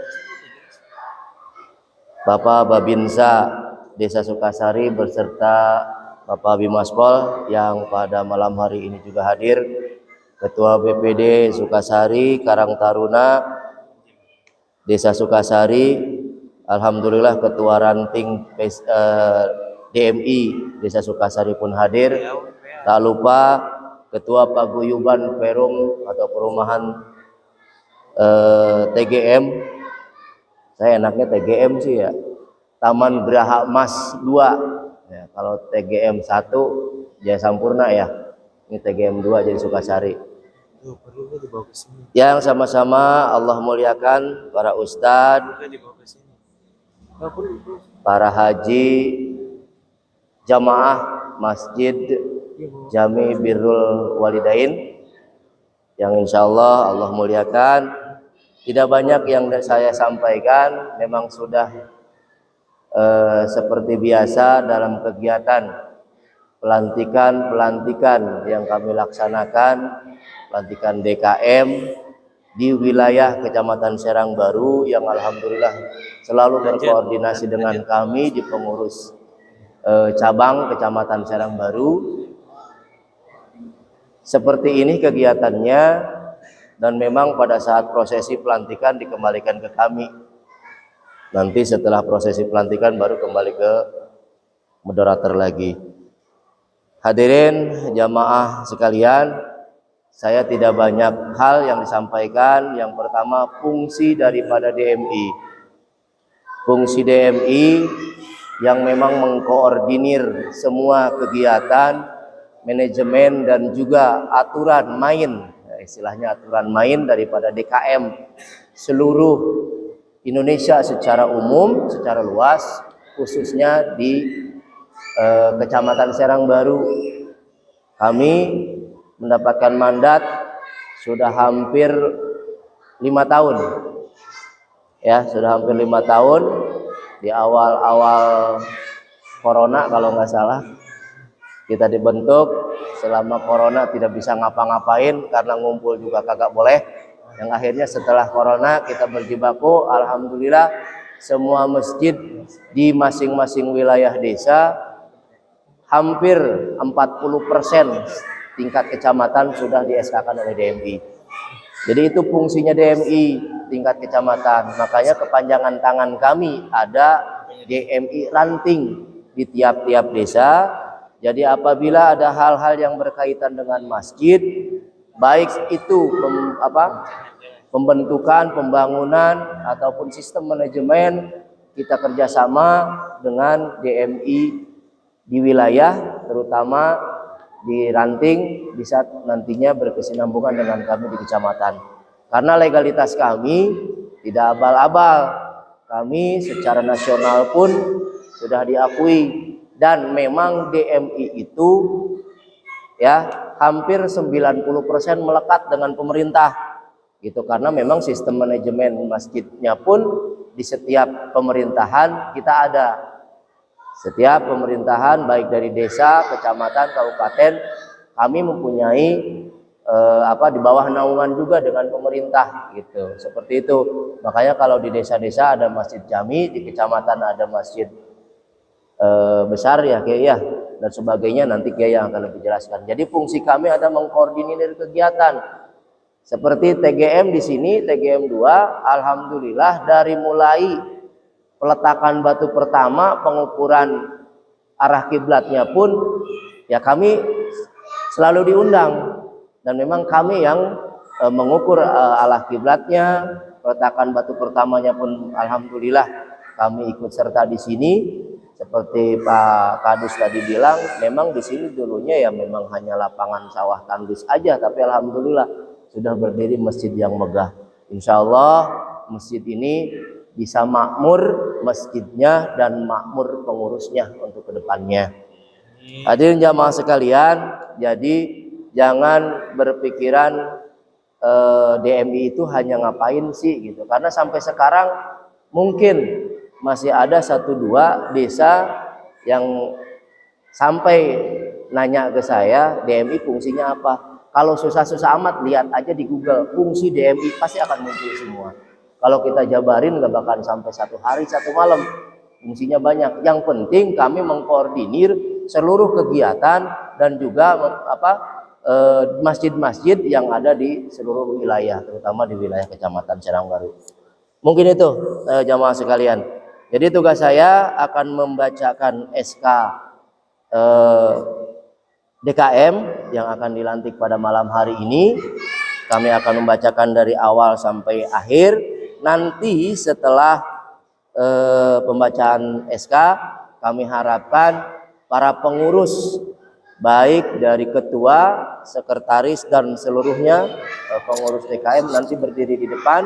Bapak Babinsa Desa Sukasari beserta Bapak Bimaspol yang pada malam hari ini juga hadir, Ketua BPD Sukasari Karang Taruna Desa Sukasari, alhamdulillah Ketua Ranting DMI Desa Sukasari pun hadir. Tak lupa Ketua Paguyuban Perum atau Perumahan TGM, saya enaknya TGM sih ya, Taman Geraha Emas 2 ya, kalau TGM 1 Jaya Sampurna ya, ini TGM 2 jadi Sukasari. Yang sama-sama Allah muliakan para ustadz, para haji, jamaah Masjid Jami Birrul Walidain yang insya Allah Allah muliakan. Tidak banyak yang saya sampaikan, memang sudah seperti biasa dalam kegiatan pelantikan yang kami laksanakan, pelantikan DKM di wilayah Kecamatan Serang Baru yang alhamdulillah selalu berkoordinasi dengan kami di pengurus cabang Kecamatan Serang Baru. Seperti ini kegiatannya, dan memang pada saat prosesi pelantikan dikembalikan ke kami. Nanti setelah prosesi pelantikan baru kembali ke moderator lagi. Hadirin jamaah sekalian, saya tidak banyak hal yang disampaikan. Yang pertama, fungsi daripada DMI. Fungsi DMI yang memang mengkoordinir semua kegiatan, manajemen dan juga aturan main, istilahnya aturan main daripada DKM seluruh Indonesia secara umum, secara luas, khususnya di Kecamatan Serang Baru. Kami mendapatkan mandat sudah hampir 5 tahun, ya sudah hampir 5 tahun. Di awal-awal corona kalau nggak salah kita dibentuk. Selama corona tidak bisa ngapa-ngapain karena ngumpul juga kagak boleh. Yang akhirnya setelah corona kita berjibaku, alhamdulillah semua masjid di masing-masing wilayah desa hampir 40% tingkat kecamatan sudah di-SK-kan oleh DMI. Jadi itu fungsinya DMI tingkat kecamatan. Makanya kepanjangan tangan kami ada DMI ranting di tiap-tiap desa. Jadi apabila ada hal-hal yang berkaitan dengan masjid, baik itu pembentukan, pembangunan ataupun sistem manajemen, kita kerjasama dengan DMI di wilayah, terutama di ranting, bisa nantinya berkesinambungan dengan kami di kecamatan. Karena legalitas kami tidak abal-abal, kami secara nasional pun sudah diakui, dan memang DMI itu ya hampir 90% melekat dengan pemerintah gitu, karena memang sistem manajemen masjidnya pun di setiap pemerintahan kita ada. Setiap pemerintahan baik dari desa, kecamatan, kabupaten, kami mempunyai di bawah naungan juga dengan pemerintah gitu. Seperti itu. Makanya kalau di desa-desa ada masjid jami, di kecamatan ada masjid besar ya Kiai ya, dan sebagainya, nanti Kiai yang akan lebih jelaskan. Jadi fungsi kami ada mengkoordinir kegiatan. Seperti TGM di sini, TGM 2, alhamdulillah dari mulai peletakan batu pertama, pengukuran arah kiblatnya pun ya kami selalu diundang, dan memang kami yang mengukur arah kiblatnya. Peletakan batu pertamanya pun alhamdulillah kami ikut serta di sini. Seperti Pak Kadus tadi bilang, memang di sini dulunya ya memang hanya lapangan sawah tandus aja, tapi alhamdulillah sudah berdiri masjid yang megah. Insya Allah masjid ini bisa makmur masjidnya dan makmur pengurusnya untuk kedepannya. Hadirin jamaah sekalian, jadi jangan berpikiran DMI itu hanya ngapain sih gitu, karena sampai sekarang mungkin masih ada 1-2 desa yang sampai nanya ke saya, DMI fungsinya apa? Kalau susah-susah amat, lihat aja di Google, fungsi DMI pasti akan muncul semua. Kalau kita jabarin nggak bakal sampai 1 hari 1 malam. Fungsinya banyak. Yang penting kami mengkoordinir seluruh kegiatan dan juga masjid-masjid yang ada di seluruh wilayah, terutama di wilayah Kecamatan Serang Baru. Mungkin itu jamaah sekalian. Jadi tugas saya akan membacakan SK DKM yang akan dilantik pada malam hari ini. Kami akan membacakan dari awal sampai akhir. Nanti setelah pembacaan SK, kami harapkan para pengurus baik dari ketua, sekretaris dan seluruhnya pengurus DKM nanti berdiri di depan.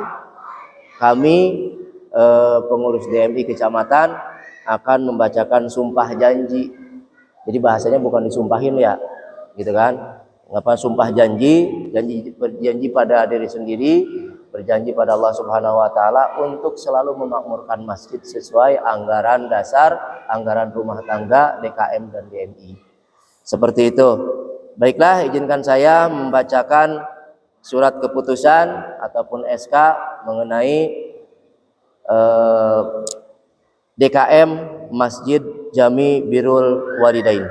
Kami pengurus DMI kecamatan akan membacakan sumpah janji. Jadi bahasanya bukan disumpahin ya, gitu kan? Ngapa sumpah janji? Berjanji pada diri sendiri, berjanji pada Allah Subhanahu wa taala untuk selalu memakmurkan masjid sesuai anggaran dasar, anggaran rumah tangga DKM dan DMI. Seperti itu. Baiklah, izinkan saya membacakan surat keputusan ataupun SK mengenai DKM Masjid Jami Birrul Walidain.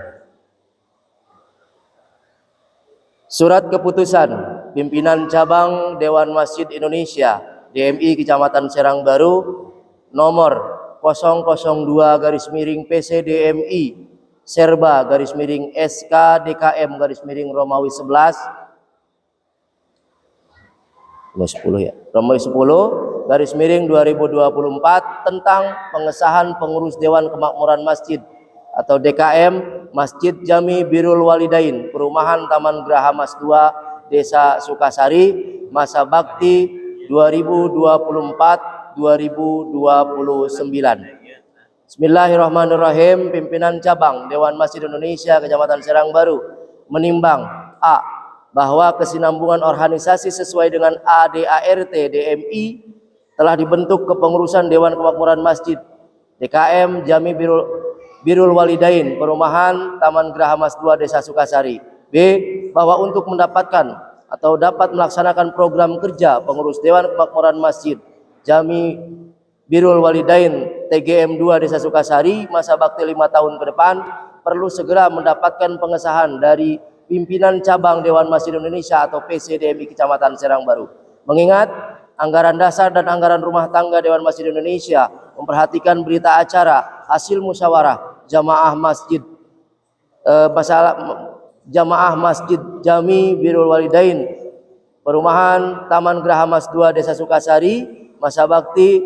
Surat keputusan pimpinan cabang Dewan Masjid Indonesia DMI Kecamatan Serang Baru nomor 002/PCDMI Serba/SK/DKM Romawi 11 Romawi 10/2024 tentang pengesahan pengurus Dewan Kemakmuran Masjid atau DKM Masjid Jami Birrul Walidain Perumahan Taman Graha Mas 2 Desa Sukasari masa bakti 2024-2029. Bismillahirrahmanirrahim. Pimpinan cabang Dewan Masjid Indonesia Kecamatan Serang Baru menimbang A. Bahwa kesinambungan organisasi sesuai dengan ADART DMI telah dibentuk kepengurusan Dewan Kemakmuran Masjid DKM Jami Birrul Walidain Perumahan Taman Graha Mas 2 Desa Sukasari. B. Bahwa untuk mendapatkan atau dapat melaksanakan program kerja pengurus Dewan Kemakmuran Masjid Jami Birrul Walidain TGM 2 Desa Sukasari masa bakti 5 tahun ke depan perlu segera mendapatkan pengesahan dari pimpinan cabang Dewan Masjid Indonesia atau PCDMI Kecamatan Serang Baru. Mengingat anggaran dasar dan anggaran rumah tangga Dewan Masjid Indonesia memperhatikan berita acara hasil musyawarah jamaah Masjid Jami Birrul Walidain Perumahan Taman Graha Mas 2 Desa Sukasari masa bakti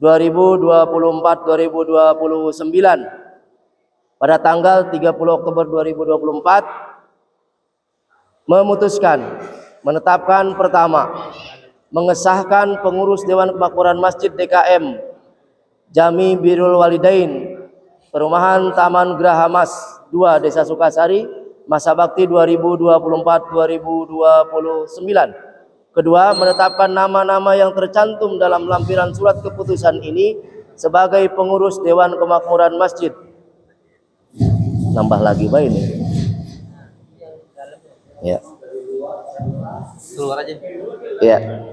2024-2029 pada tanggal 30 Oktober 2024 memutuskan menetapkan pertama mengesahkan pengurus Dewan Kemakmuran Masjid DKM Jami Birrul Walidain Perumahan Taman Graha Mas 2 Desa Sukasari masa bakti 2024-2029. Kedua, menetapkan nama-nama yang tercantum dalam lampiran surat keputusan ini sebagai pengurus Dewan Kemakmuran Masjid. Nambah lagi Pak ini. Ya. Keluar aja. Ya.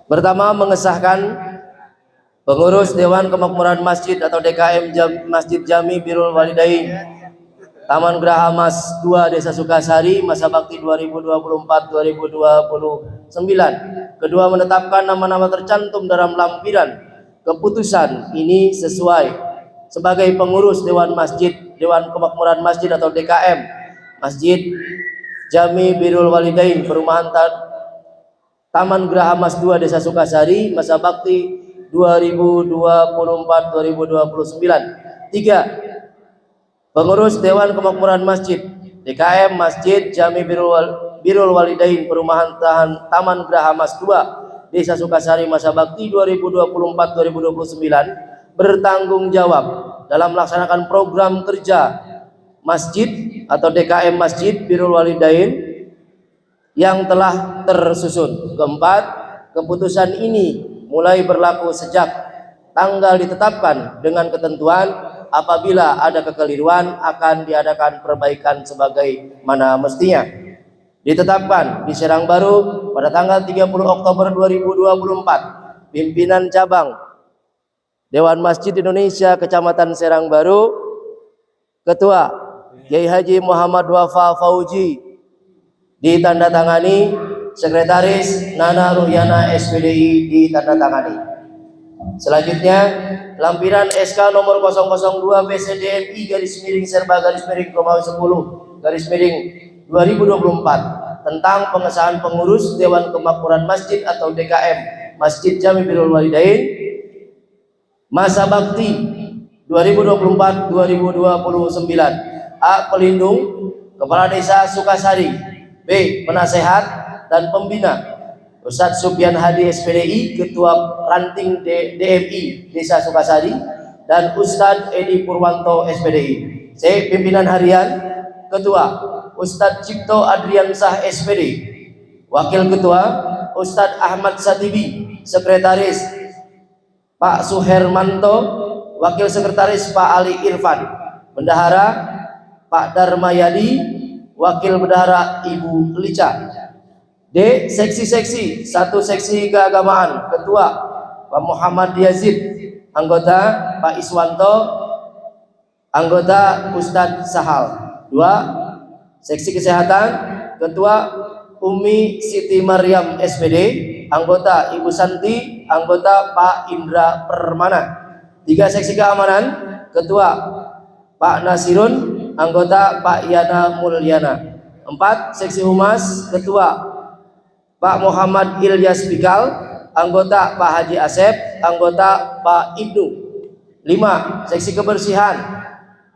Pertama, mengesahkan pengurus Dewan Kemakmuran Masjid atau DKM Masjid Jami Birrul Walidain Taman Graha Mas 2 Desa Sukasari masa bakti 2024-2029. Kedua, menetapkan nama-nama tercantum dalam lampiran keputusan ini sesuai sebagai pengurus Dewan Kemakmuran Masjid atau DKM Masjid Jami Birrul Walidain Perumahan Taman Graha Mas 2 Desa Sukasari masa bakti 2024-2029. 3. Pengurus Dewan Kemakmuran Masjid DKM Masjid Jami Birrul Walidain Perumahan Taman Graha Mas 2 Desa Sukasari masa bakti 2024-2029 bertanggung jawab dalam melaksanakan program kerja masjid atau DKM Masjid Birrul Walidain yang telah tersusun. Keempat, keputusan ini mulai berlaku sejak tanggal ditetapkan dengan ketentuan apabila ada kekeliruan akan diadakan perbaikan sebagaimana mestinya. Ditetapkan di Serang Baru pada tanggal 30 Oktober 2024, pimpinan cabang Dewan Masjid Indonesia Kecamatan Serang Baru, Ketua Kiai Haji Muhammad Wafa Fauji, ditandatangani Sekretaris Nana Ruhyana SPDI, ditandatangani. Selanjutnya, lampiran SK nomor 002 PCDMI Serba/Romawi 10/2024 tentang pengesahan pengurus Dewan Kemakmuran Masjid atau DKM Masjid Jami Birrul Walidain masa bakti 2024-2029. A. Pelindung Kepala Desa Sukasari. B. Penasehat dan Pembina Ustadz Supyan Hadi SPDI, Ketua Ranting DMI Desa Sukasari, dan Ustadz Edi Purwanto SPDI. C. Pimpinan Harian Ketua Ustadz Cipto Adriansah SPD, Wakil Ketua Ustadz Ahmad Satibi, Sekretaris Pak Suhermanto, Wakil Sekretaris Pak Ali Irfan, Bendahara Pak Darmayadi, Wakil Bendahara Ibu Lica. D. Seksi-seksi, satu seksi keagamaan, Ketua Pak Muhammad Yazid, anggota Pak Iswanto, anggota Ustadz Sahal. 2. Seksi Kesehatan, Ketua Umi Siti Maryam SPD, anggota Ibu Santi, anggota Pak Indra Permana. 3 Seksi Keamanan, Ketua Pak Nasirun, anggota Pak Yana Mulyana. 4 Seksi Humas, Ketua Pak Muhammad Ilyas Bikal, anggota Pak Haji Asep, anggota Pak Ibnu. 5 Seksi Kebersihan,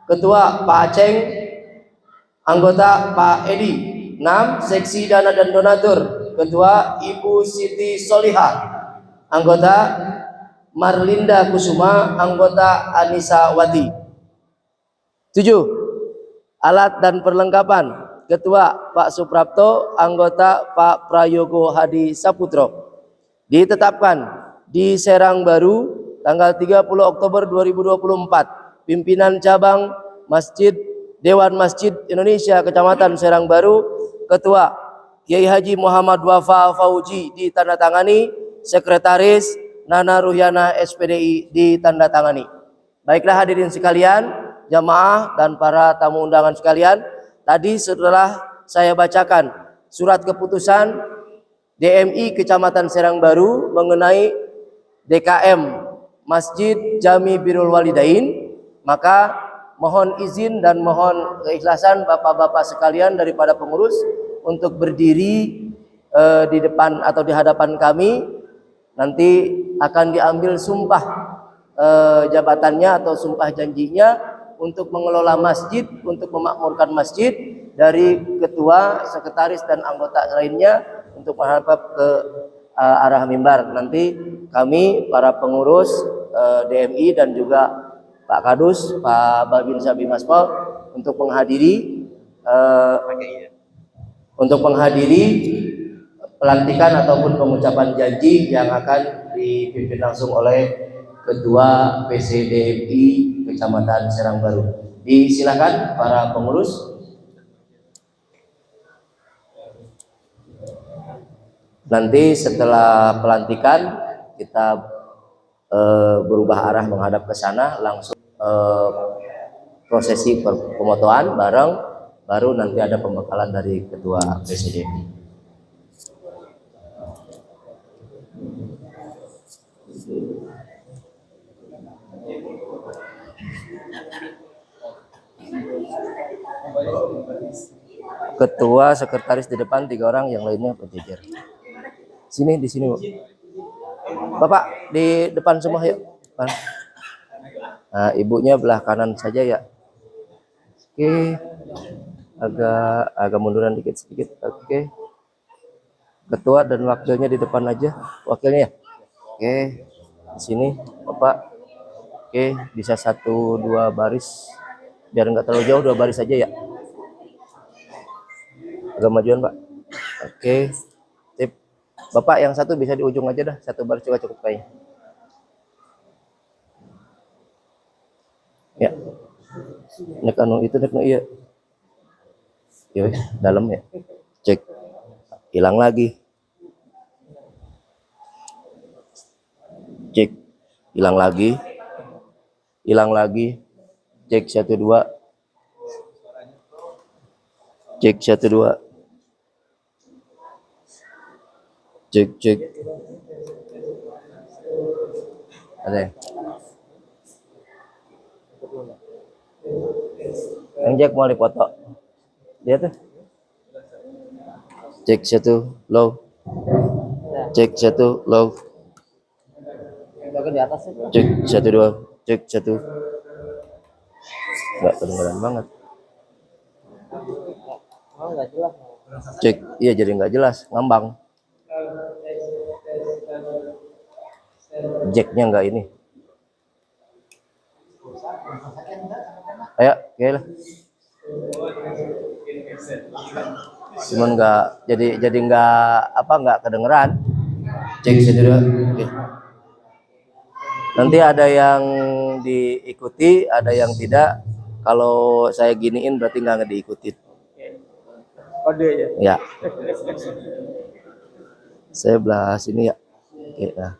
Ketua Pak Aceng, anggota Pak Edi. 6 Seksi Dana dan Donatur, Ketua Ibu Siti Solihah, anggota Marlinda Kusuma, anggota Anissa Wati. 7 Alat dan Perlengkapan, Ketua Pak Suprapto, anggota Pak Prayogo Hadi Saputro. Ditetapkan di Serang Baru tanggal 30 Oktober 2024, pimpinan cabang Masjid Dewan Masjid Indonesia Kecamatan Serang Baru, Ketua Kiai Haji Muhammad Wafa Fauji ditandatangani, Sekretaris Nana Ruhyana SPDI ditandatangani. Baiklah hadirin sekalian, jamaah dan para tamu undangan sekalian, tadi setelah saya bacakan surat keputusan DMI Kecamatan Serang Baru mengenai DKM Masjid Jami Birrul Walidain, maka mohon izin dan mohon keikhlasan bapak-bapak sekalian daripada pengurus untuk berdiri di depan atau di hadapan kami. Nanti akan diambil sumpah jabatannya atau sumpah janjinya untuk mengelola masjid, untuk memakmurkan masjid dari ketua, sekretaris dan anggota lainnya untuk menghadap ke arah mimbar. Nanti kami para pengurus DMI dan juga Pak Kadus, Pak Babin Sabi Maspol untuk menghadiri pelantikan ataupun pengucapan janji yang akan dipimpin langsung oleh Ketua PCDMI Kecamatan Serang Baru. Disilakan para pengurus. Nanti setelah pelantikan kita berubah arah menghadap ke sana, langsung prosesi pemotoan bareng, baru nanti ada pembekalan dari Ketua PCDMI. Ketua, sekretaris di depan 3 orang, yang lainnya berjejer. Sini, di sini, Bu. Bapak di depan semua, yuk. Nah, ibunya belah kanan saja ya. Oke, agak munduran dikit sedikit. Oke. Ketua dan wakilnya di depan aja, wakilnya ya. Oke, di sini, Bapak. Oke, bisa 1-2 baris, biar nggak terlalu jauh, 2 baris aja ya. Agak majuan, Pak. Oke, sip. Bapak yang satu bisa di ujung aja dah, 1 baris juga cukup kayaknya. Ya, nek anu itu nek iya. Yo, dalam ya. Cek. Hilang lagi. Cek. Hilang lagi. Hilang lagi. Cek 1 2. Cek 1 2. Cek. Ada. Yang Jack mau dipoto. Dia tuh. Cek 1 low. Cek 1 low. Di atas itu. Cek 1 2. Cek 1. Enggak kedengaran banget. Oh, enggak jelas. Cek, iya jadi enggak jelas, ngambang. Jacknya enggak ini. Ayo, oke lah. Cuman enggak jadi enggak kedengeran. Cek sendiri. Oke. Nanti ada yang diikuti, ada yang tidak. Kalau saya giniin berarti enggak diikuti. Kode ya. Ya. Saya belah sini ya. Oke, nah.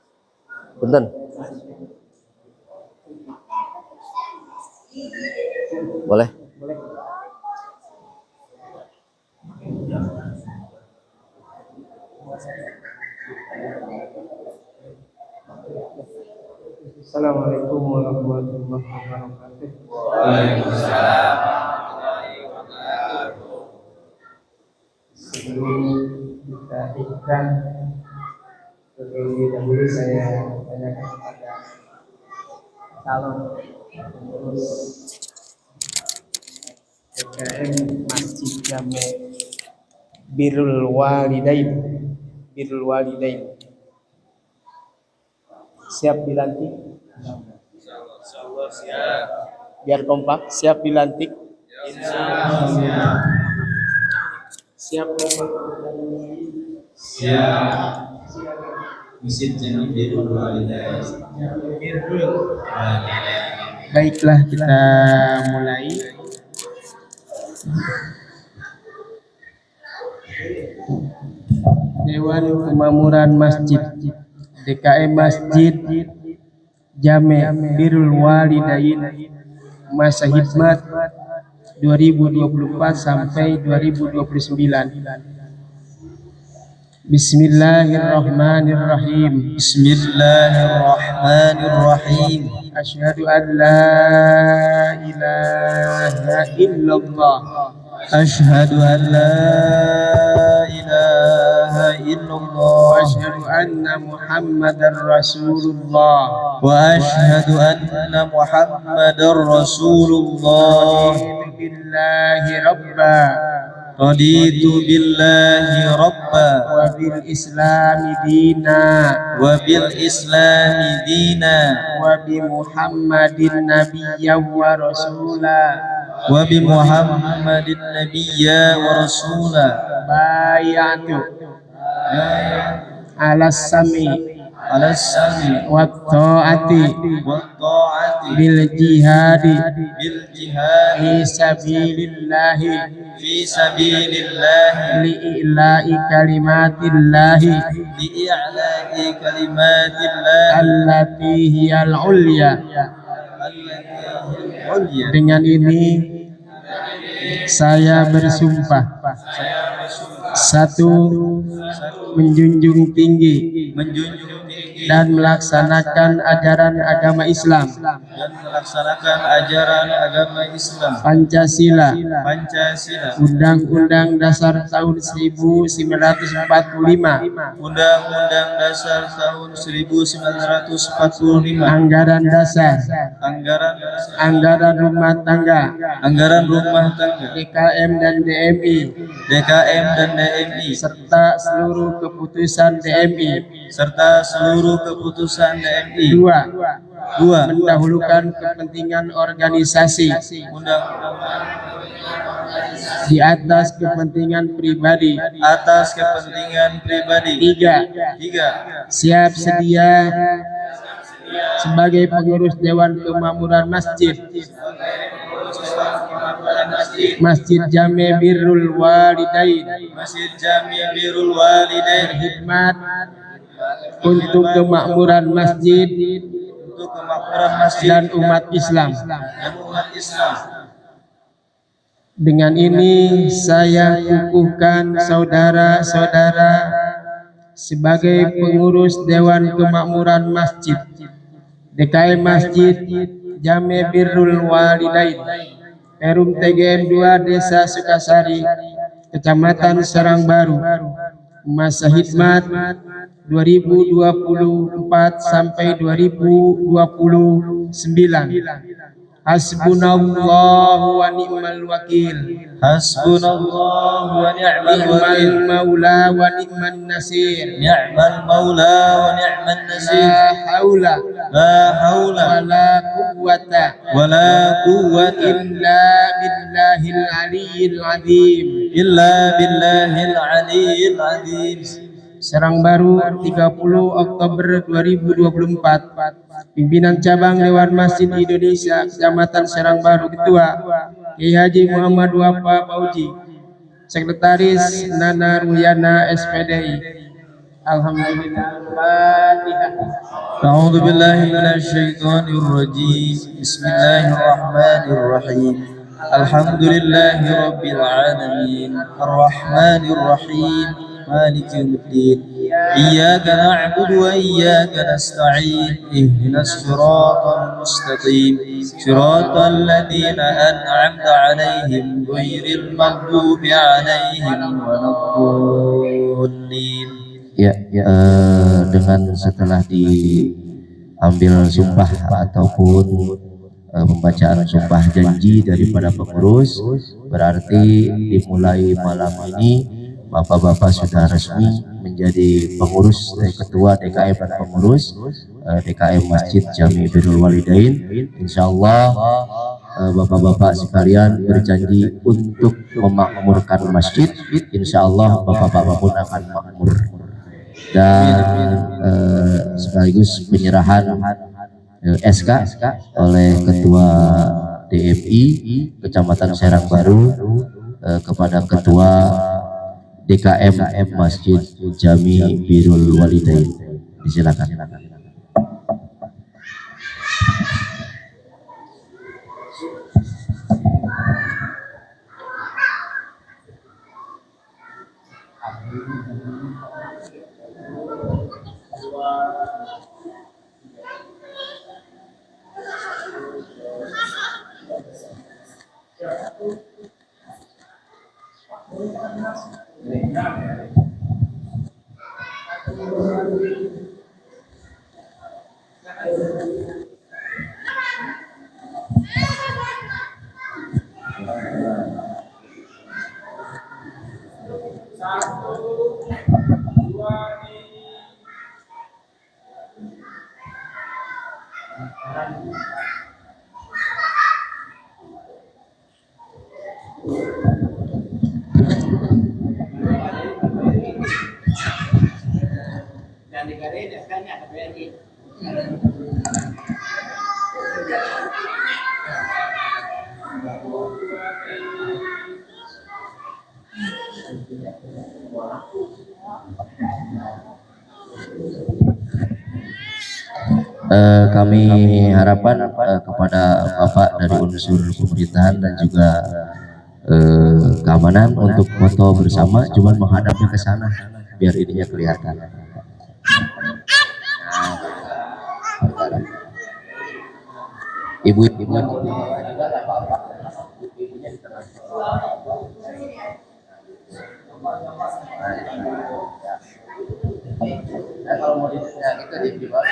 Punten. Boleh? Assalamualaikum warahmatullahi wabarakatuh. Sebelum kita ikhlas, terlebih dahulu saya tanyakan kepada calon pengurus DKM Masjid Jami Birrul Walidain. Siap dilantik? Insyaallah siap. Biar kompak, siap dilantik? Insyaallah siap. Siap kompak. Siap. Masjid Jami Birrul Walidain. Baiklah, kita mulai. Dewan Kemakmuran Masjid DKM Masjid Jami Birrul Walidain masa khidmat 2024 sampai 2029. Bismillahirrahmanirrahim. Bismillahirrahmanirrahim. Asyhadu an la ilaha illallah. Asyhadu an la ilaha illallah. Asyhadu anna Muhammadar Rasulullah. Wa asyhadu anna Muhammadar Rasulullah. Billahi rabba Raditu billahi rabba wa bil islami dina wa bil islami dina wa bi Muhammadin nabiyyan wa rasula wa bi Muhammadin nabiyya wa rasula. bayatu ala sami Ala sami wa ta'ati wa ta'ati bil jihadi bil jihad fi sabilillahi fi sabilillah li'ila'i kalimatillahi li'i'la'i kalimatillah allati hiyal ulya. ulya. Dengan ini saya bersumpah, satu, menjunjung tinggi Menjunjung tinggi dan melaksanakan ajaran agama Islam, dan melaksanakan ajaran agama Islam, Pancasila, Pancasila, Undang-Undang Dasar tahun 1945, Undang-Undang Dasar tahun 1945, Anggaran Dasar, Anggaran Dasar, Anggaran Rumah Tangga, Anggaran Rumah Tangga, DKM dan DMI, DKM dan DMI, serta seluruh keputusan DMI. serta seluruh keputusan DMI. Dua, Dua, mendahulukan kepentingan organisasi undang-undang di atas kepentingan pribadi. atas kepentingan pribadi. Tiga, Siap sedia sebagai pengurus Dewan Kemakmuran Masjid Jami Birrul Walidain Masjid Jami Birrul Walidain berkhidmat untuk kemakmuran masjid untuk kemakmuran masjid dan umat Islam. Islam. Dengan ini saya kukuhkan saudara-saudara sebagai pengurus Dewan Kemakmuran Masjid DKM Masjid Jami Birrul Walidain Perum TGM 2 Desa Sukasari, Kecamatan Sarangbaru, masa khidmat 2024 sampai 2029. Hasbunallahu wa ni'mal wakil. Hasbunallahu wa ni'mal Ni'mal wakil. maula wa ni'man nasir. Ni'mal maula wa ni'man nasir. La haula La haula wa la quwwata wa la quwwata illa billahil aliyyil azim. illa billahil aliyyil azim. Sarangbaru 30 Oktober 2024. Pimpinan Cabang Dewan Masjid Indonesia Kecamatan Sarangbaru, Ketua Kiai Haji Muhammad Wafa Fauji, Sekretaris Nana Ruyana SPDI. Alhamdulillah. Fatihah. A'udzu billahi minasy syaithanir rajim. Bismillahirrahmanirrahim. Alhamdulillahi rabbil alamin. Arrahmanir rahim. Maliki yaumiddin. إياك نعبد وإياك نستعين اهدنا الصراط المستقيم صراط الذين أنعمت عليهم غير المغضوب عليهم ولا الضالين. Ya, dengan setelah diambil sumpah ataupun pembacaan sumpah janji daripada pengurus, berarti dimulai malam ini Bapak-bapak sudah resmi menjadi pengurus ketua DKM dan pengurus DKM Masjid Jami Birrul Walidain. Insyaallah bapak-bapak sekalian berjanji untuk memakmurkan masjid. Insyaallah bapak-bapak pun akan makmur. Dan sekaligus penyerahan SK oleh Ketua DMI Kecamatan Serang Baru kepada Ketua DKM Masjid Jami Birrul Walidain. Silakan. Kami harapan kepada Bapak dari unsur pemerintahan dan juga keamanan untuk foto bersama, cuman menghadapnya ke sana biar ininya kelihatan. Ibu kalau mau itu di bawah.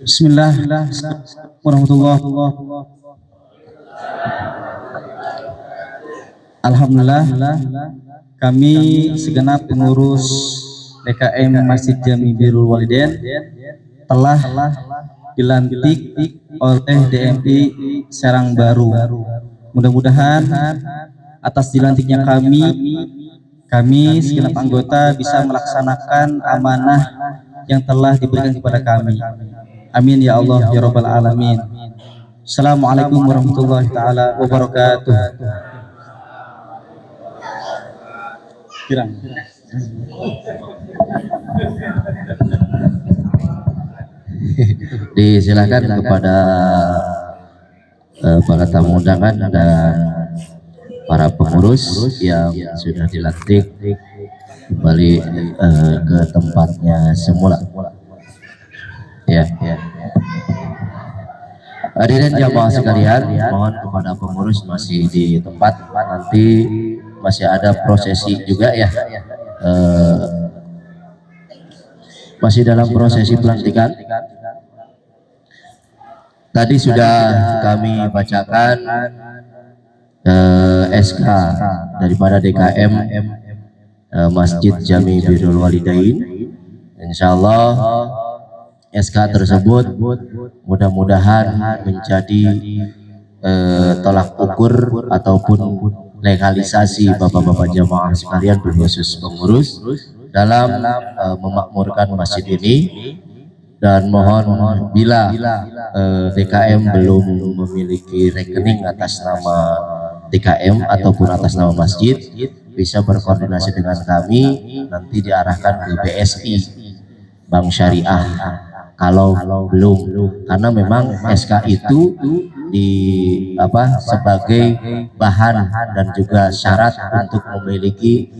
Bismillah, warahmatullahi wabarakatuh. Alhamdulillah, kami segenap pengurus DKM Masjid Jami Birrul Walidain telah dilantik oleh DMI Serang Baru. Mudah-mudahan atas dilantiknya kami segenap anggota bisa melaksanakan amanah yang telah diberikan kepada kami. Amin ya Allah ya Rabbal Alamin. Assalamualaikum warahmatullahi taala wabarakatuh. Kirang. Disilakan kepada para tamu undangan dan para pengurus yang sudah dilantik kembali ke tempatnya semula. Ya. Hadirin jamaah sekalian, mohon kepada pengurus masih di tempat, nanti masih ada prosesi juga ya. Masih dalam prosesi pelantikan. Tadi sudah kami bacakan SK daripada DKM Masjid Jami Birrul Walidain. Insyaallah SK tersebut mudah-mudahan menjadi tolak ukur ataupun legalisasi bapak-bapak jamaah sekalian, khusus pengurus dalam memakmurkan masjid ini. Dan mohon bila DKM belum memiliki rekening atas nama DKM ataupun atas nama masjid, bisa berkoordinasi dengan kami, nanti diarahkan ke BSI Bank Syariah. Kalau belum, karena memang SK itu sebagai bahan dan juga syarat untuk memiliki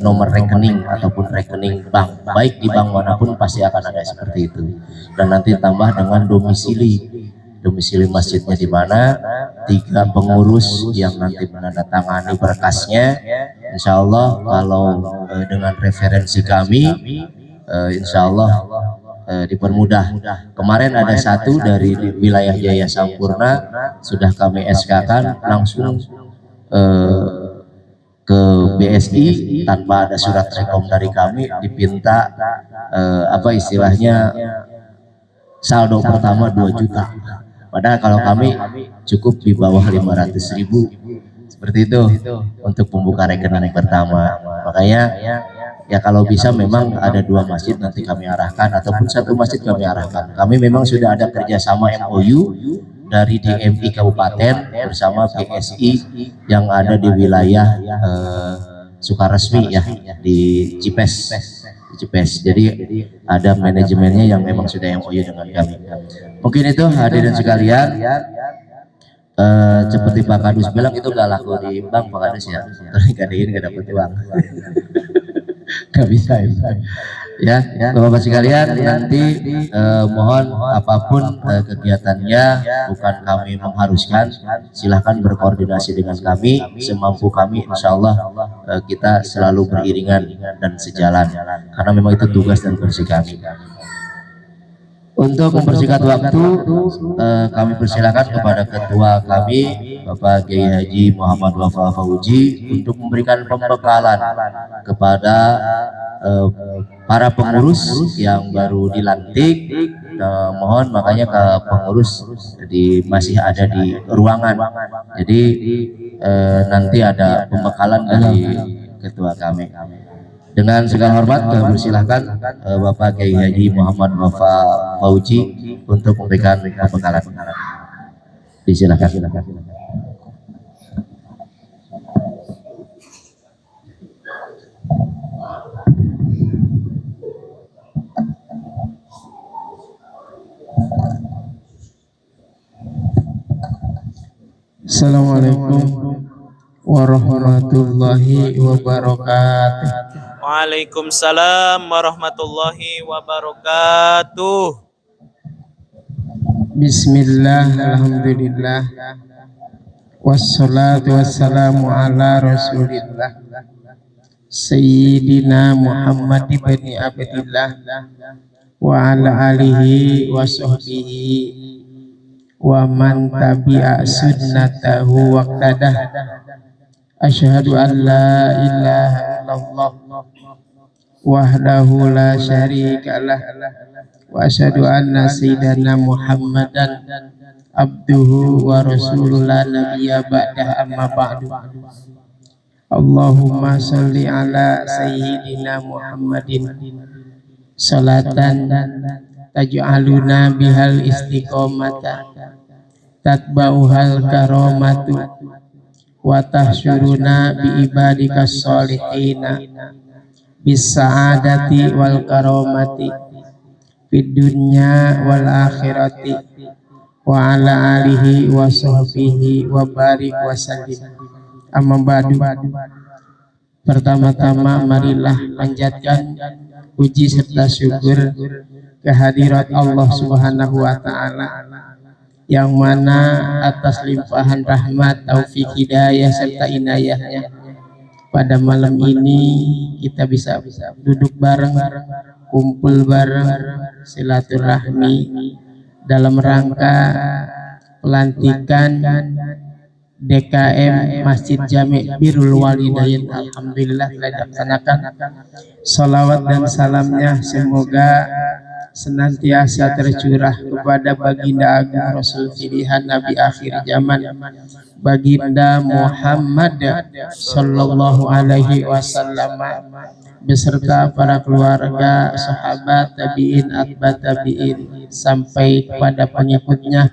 nomor rekening ataupun rekening bank, baik di bank manapun pasti akan ada seperti itu. Dan nanti tambah dengan domisili masjidnya di mana, 3 pengurus yang nanti menandatangani berkasnya. Insya Allah kalau dengan referensi kami, insya Allah dipermudah. Kemarin ada satu dari wilayah Jaya Sampurna sudah kami SK-kan langsung ke BSI tanpa ada surat rekom dari kami, dipinta istilahnya saldo pertama 2 juta. Padahal kalau kami cukup di bawah 500.000 seperti itu untuk pembuka rekening pertama. Makanya ya kalau bisa memang ada 2 masjid nanti kami arahkan, ataupun 1 masjid kami arahkan. Kami memang sudah ada kerjasama MOU dari DMI Kabupaten bersama BSI yang ada di wilayah Sukaresmi ya, di Cipes. Jadi ada manajemennya yang memang sudah MOU dengan kami. Mungkin itu hadirin sekalian. Seperti Pak Kadus bilang, itu gak laku di bank Pak Kadus ya, gadein gak dapet uang. Gak bisa ya Bapak-bapak sekalian, nanti mohon apapun kegiatannya, bukan kami mengharuskan, silahkan berkoordinasi dengan kami semampu kami. Insya Allah kita selalu beriringan dan sejalan, karena memang itu tugas dan fungsi kami. Untuk mempersingkat waktu, kami persilakan kepada ketua kami, Bapak Kiai Haji Muhammad Wafa Fauji, untuk memberikan pembekalan kepada para pengurus yang baru dilantik. Mohon makanya ke pengurus masih ada di ruangan, jadi nanti ada pembekalan dari ketua kami. Dengan segala hormat kami persilahkan Bapak Kiai Haji Muhammad Wafa Fauji untuk memberikan pembekalan. Disilakan. Assalamualaikum warahmatullahi wabarakatuh. Waalaikumsalam warahmatullahi wabarakatuh. Bismillah, alhamdulillah, wassalatu wassalamu ala rasulillah Sayyidina Muhammad ibn Abdillah wa ala alihi wa sahbihi wa man tabi'a sunnatahu waqtadah. Asyhadu an la ilaha illallah wahdahu la syarikalah wa asyhadu anna sayyidana Muhammadan abduhu wa rasuluhu la nabiyya ba'dah, amma ba'du. Allahumma sholli ala sayyidina Muhammadin salatan taj'aluna bihal istiqomata tatba'uhal karamatu wa tahsyuruna bi ibadikas solihina bis sa'adati wal karamati fid dunya wal akhirati wa ala alihi wa sahbihi wa barik wa sallim. Amma ba'du. Pertama-tama marilah panjatkan puji serta syukur kehadirat Allah Subhanahu wa taala yang mana atas limpahan rahmat, taufik, hidayah serta inayahnya pada malam ini kita bisa duduk bareng, kumpul bareng, silaturahmi dalam rangka pelantikan DKM Masjid Jami' Birrul Walidain. Alhamdulillah telah dilaksanakan. Salawat dan salamnya semoga senantiasa tercurah kepada baginda agung Rasul pilihan Nabi akhir zaman, baginda Muhammad sallallahu alaihi wasallam beserta para keluarga, sahabat, tabi'in, atba tabi'in sampai kepada pengikutnya.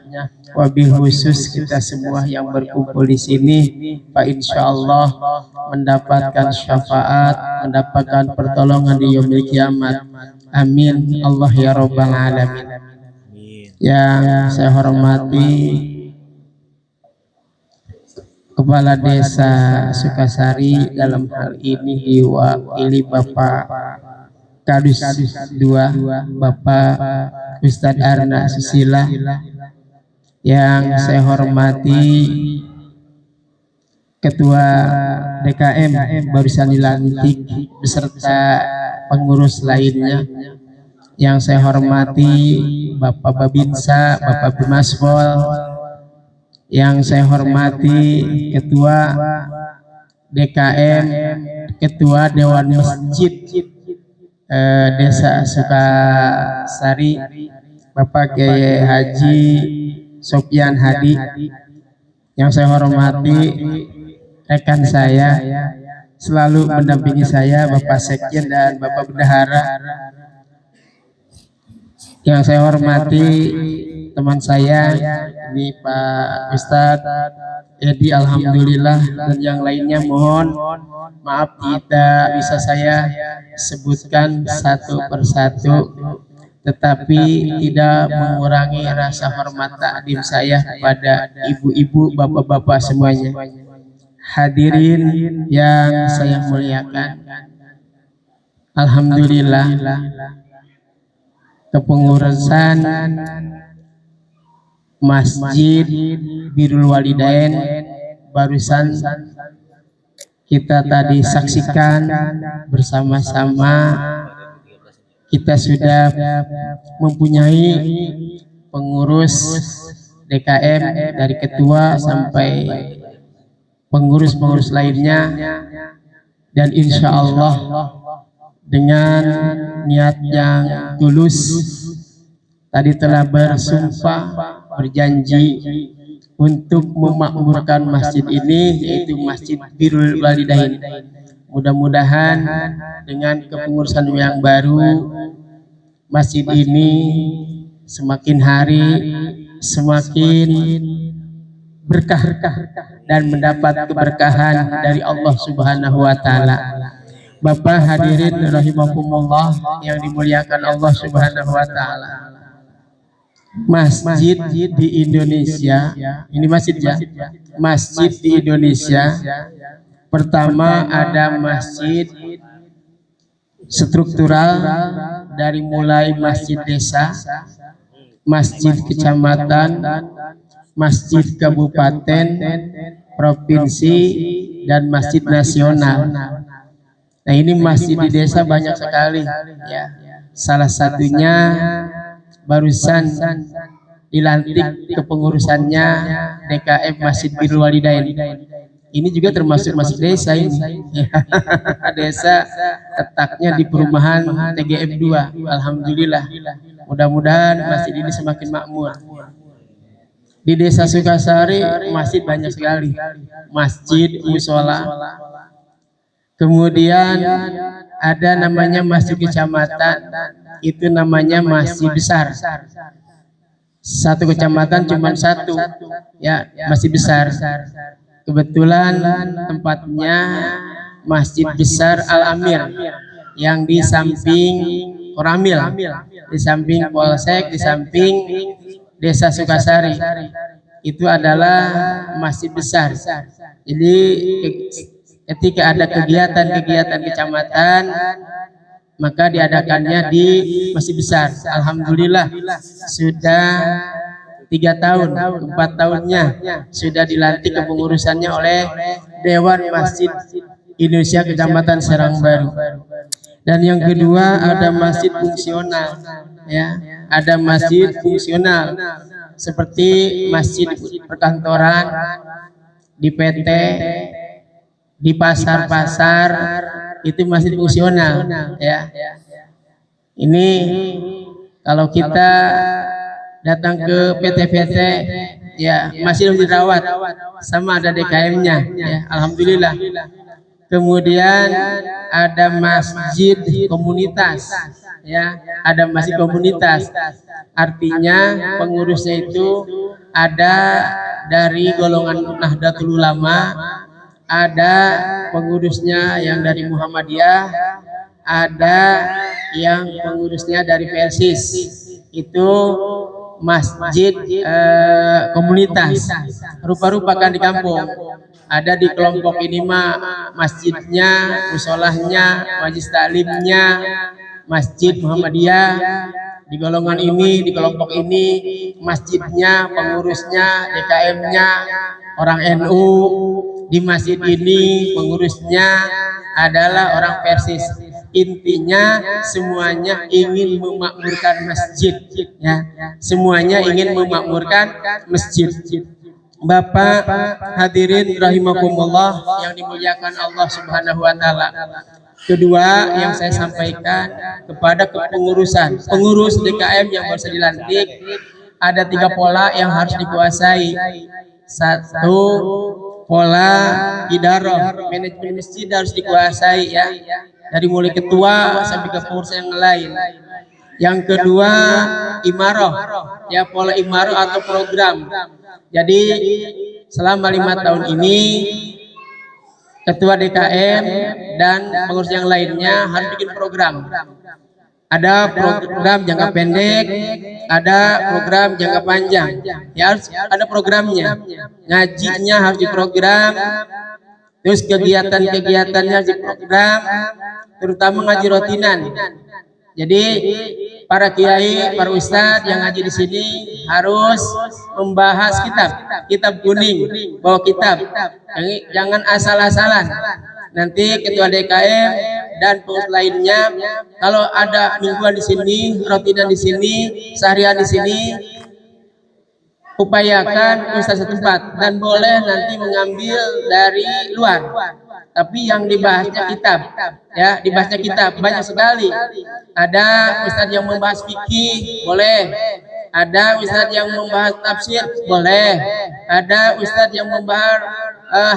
Wabil khusus kita semua yang berkumpul di sini, Pak, insya Allah mendapatkan syafaat, mendapatkan pertolongan di yaumil kiamat. Amin. Allah ya Rabbal Alamin. Yang saya hormati Kepala Desa Sukasari, dalam hal ini diwakili Bapak Kadus 2, Bapak Ustadz Arna Susila. Yang saya hormati Ketua DKM barusan dilantik beserta pengurus lainnya. Yang saya hormati Bapak Babinsa, Bapak Bimasfol. Yang saya hormati Ketua DKM, Ketua Dewan Masjid Desa Sukasari, Bapak Kiai Haji Sofyan Hadi. Yang saya hormati rekan saya selalu mendampingi saya, Bapak Sekjen dan Bapak Bendahara. Yang saya hormati teman saya ini Pak Ustadz Edi, alhamdulillah, dan yang lainnya mohon maaf tidak bisa saya sebutkan satu persatu, tetapi tidak mengurangi rasa hormat takdim saya kepada ibu-ibu, bapak-bapak semuanya. Hadirin yang saya muliakan, alhamdulillah kepengurusan Masjid Birrul Walidain barusan kita tadi saksikan bersama-sama. Kita sudah mempunyai pengurus DKM dari ketua sampai pengurus-pengurus lainnya, dan insya Allah dengan niat yang tulus tadi telah bersumpah berjanji untuk memakmurkan masjid ini, yaitu Masjid Birrul Walidain. Mudah-mudahan dengan kepengurusan yang baru, masjid ini semakin hari semakin berkah dan mendapat keberkahan dari Allah Subhanahu wa taala. Bapak hadirin rahimakumullah yang dimuliakan Allah Subhanahu wa taala. Masjid di Indonesia, ini masjid ya. Masjid di Indonesia, pertama ada masjid struktural dari mulai masjid desa, masjid kecamatan, masjid kabupaten, provinsi, dan masjid nasional. Nah, ini masjid di desa banyak sekali ya. Salah satunya barusan dilantik kepengurusannya DKM Masjid Birrul Walidain. Ini juga termasuk masjid desa ini. Desa letaknya di perumahan TGM 2. Alhamdulillah. Mudah-mudahan masjid ini semakin makmur. Di Desa Sukasari masjid banyak sekali. Masjid, musola, Kemudian ada namanya masjid kecamatan, itu namanya masjid besar. Satu kecamatan cuma satu, ya masjid besar. Kebetulan tempatnya Masjid Besar Al Amir yang di samping Koramil, di samping Polsek, di samping Desa Sukasari. Itu adalah masjid besar. Jadi ketika ada kegiatan-kegiatan kecamatan, maka diadakannya di masjid besar. Alhamdulillah sudah 3 tahun, 4 tahunnya sudah dilantik kepengurusannya oleh Dewan Masjid Indonesia Kecamatan Serang Baru. Dan yang kedua ada masjid fungsional, ya, ada masjid fungsional seperti masjid perkantoran, di PT, di pasar-pasar, itu masjid fungsional, ya. Ini kalau kita datang ke PT-PT, ya masih harus dirawat, sama ada DKM-nya, ya, alhamdulillah. Kemudian ada masjid komunitas, ya, ada masjid komunitas. Artinya pengurusnya itu ada dari golongan Nahdlatul Ulama, ada pengurusnya yang dari Muhammadiyah, ada yang pengurusnya dari Persis. Itu masjid komunitas, rupa-rupa kan di kampung. Ada di kelompok ini mah masjidnya, musolahnya, majlis taklimnya, masjid Muhammadiyah. Di golongan ini, di kelompok ini, masjidnya, pengurusnya, DKM-nya orang NU. Di masjid ini pengurusnya adalah orang Persis. Intinya semuanya ingin memakmurkan masjid, ya. Semuanya ingin memakmurkan masjid. Bapak hadirin rahimakumullah yang dimuliakan Allah Subhanahu wa taala. Kedua yang saya sampaikan kepada kepengurusan, pengurus DKM yang baru dilantik, ada 3 pola yang harus dikuasai. 1, pola idarah, manajemen masjid harus dikuasai, ya, dari mulai ketua sampai ke pengurus yang lain. Yang kedua imarah, ya, pola imarah atau program. Jadi selama 5 tahun ini ketua DKM dan pengurus yang lainnya harus bikin program. Ada program jangka pendek, ada program jangka panjang. Ya, harus ada programnya. Ngajinya harus diprogram, terus kegiatan-kegiatannya harus diprogram, terutama ngaji rutinan. Jadi para kiai, para ustadz yang ngaji di sini harus membahas kitab kuning, bawa kitab. Jangan asal-asalan. Nanti ketua DKM dan pengurus lainnya kalau ada mingguan di sini, rutinan di sini, seharian di sini, upayakan ustadz setempat dan boleh nanti mengambil dari luar. Tapi yang dibahasnya kitab, ya, dibahasnya kitab banyak sekali. Ada ustadz yang membahas fikih, boleh. Ada ustadz yang membahas tafsir, boleh. Ada ustadz yang membahas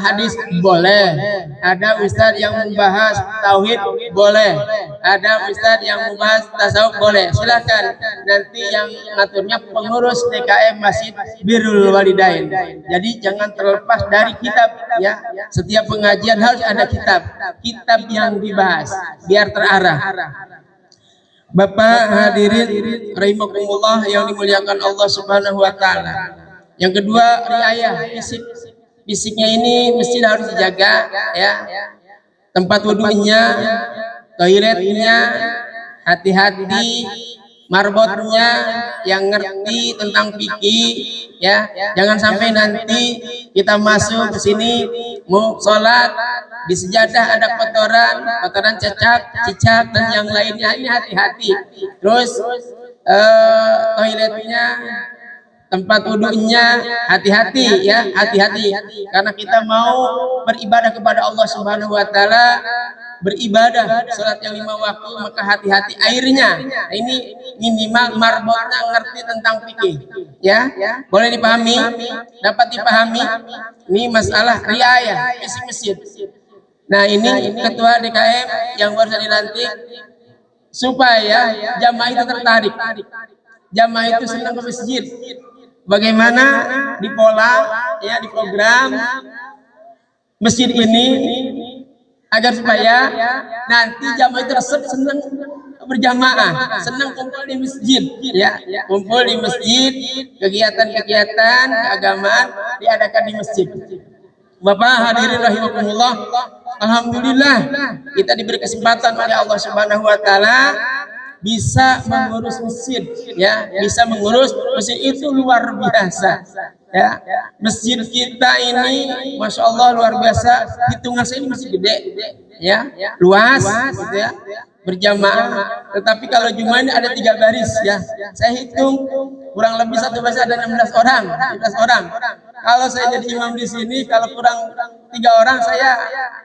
hadis, boleh. Ada ustadz yang membahas tauhid, boleh. Ada ustadz yang membahas tasawuf, boleh. Silakan. Nanti yang ngaturnya pengurus DKM Masjid Birrul Walidain. Jadi jangan terlepas dari kitab, ya. Setiap pengajian harus ada kitab yang dibahas biar terarah. Bapak hadirin rahimakumullah yang dimuliakan Allah Subhanahu wa taala. Yang kedua, riayah fisik. Fisiknya ini mesti harus dijaga, ya. Tempat wudunya, toiletnya, hati-hati, marbotnya yang ngerti tentang fikih, ya. Jangan sampai nanti kita masuk ke sini mau sholat di sejadah ada kotoran cicak dan yang lainnya. Ini hati-hati. Terus toiletnya, tempat wudhunya, hati-hati, ya, hati-hati. Karena kita mau beribadah kepada Allah Subhanahu wa taala, beribadah salat yang 5 waktu, maka hati-hati airnya. Ini minimal marbotnya ngerti tentang fikih, ya. Boleh dipahami? Dapat dipahami? Ini masalah riayah fisik masjid. Nah ini ketua DKM yang baru saja dilantik, supaya jamaah itu tertarik, jamaah itu senang ke masjid. Bagaimana di pola ya, di program masjid ini agar supaya nanti jamaah itu senang berjamaah, senang kumpul di masjid ya, kumpul di masjid, kegiatan-kegiatan keagamaan diadakan di masjid. Bapak hadirin rahimakumullah, alhamdulillah kita diberi kesempatan oleh Allah Subhanahu wa taala bisa mengurus masjid ya, bisa mengurus masjid itu luar biasa ya. Masjid kita ini Masya Allah luar biasa, hitungan saya ini masih gede ya, luas gitu ya, berjamaah. Tetapi kalau Jumat ini ada 3 baris ya, saya hitung kurang lebih satu baris ada 16 orang, 15 orang. Kalau saya jadi imam di sini, kalau kurang 3 orang saya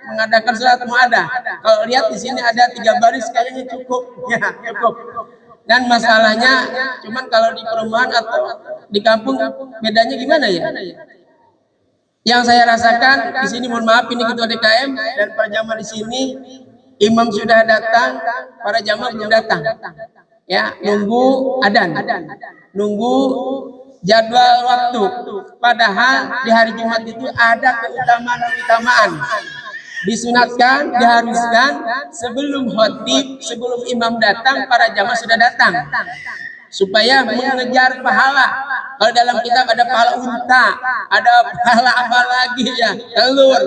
mengadakan sholat mu'adah. Kalau lihat di sini ada 3 baris kayaknya cukup ya, cukup. Dan masalahnya cuman kalau di perumahan atau di kampung bedanya gimana ya? Yang saya rasakan di sini, mohon maaf ini ketua DKM dan para jamaah di sini, imam sudah datang, para jamaah belum datang. Ya, nunggu adzan, nunggu jadwal waktu. Padahal di hari Jumat itu ada keutamaan. Disunatkan, diharuskan sebelum khotib, sebelum imam datang, para jamaah sudah datang. Supaya mengejar pahala. Kalau dalam kitab ada pahala unta, ada pahala apa lagi ya, telur.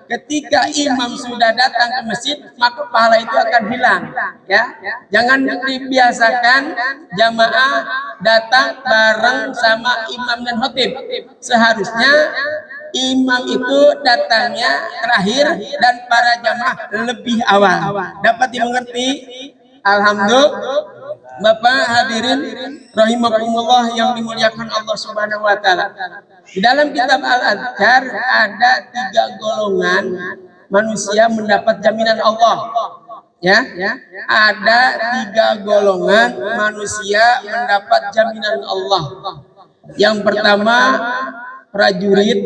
Ketika imam sudah datang ke masjid, maka pahala itu akan hilang ya. Jangan dibiasakan jamaah datang bareng sama imam dan khotib. Seharusnya imam itu datangnya terakhir dan para jamaah lebih awal. Dapat dimengerti? Alhamdulillah. Bapak hadirin rahimakumullah yang dimuliakan Allah Subhanahu wa taala. Di dalam kitab Al-Adhkar ada 3 golongan manusia mendapat jaminan Allah. Ya, ada 3 golongan manusia mendapat jaminan Allah. Yang pertama, prajurit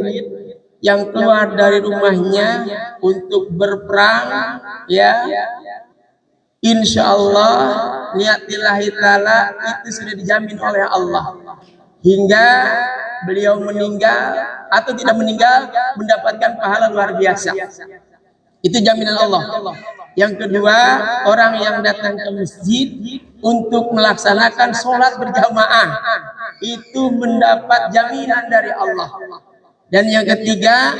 yang keluar dari rumahnya untuk berperang ya, insya Allah niatillahi ta'ala itu sudah dijamin oleh Allah hingga beliau meninggal atau tidak meninggal mendapatkan pahala luar biasa. Itu jaminan Allah. Yang kedua, orang yang datang ke masjid untuk melaksanakan sholat berjamaah itu mendapat jaminan dari Allah. Dan yang ketiga,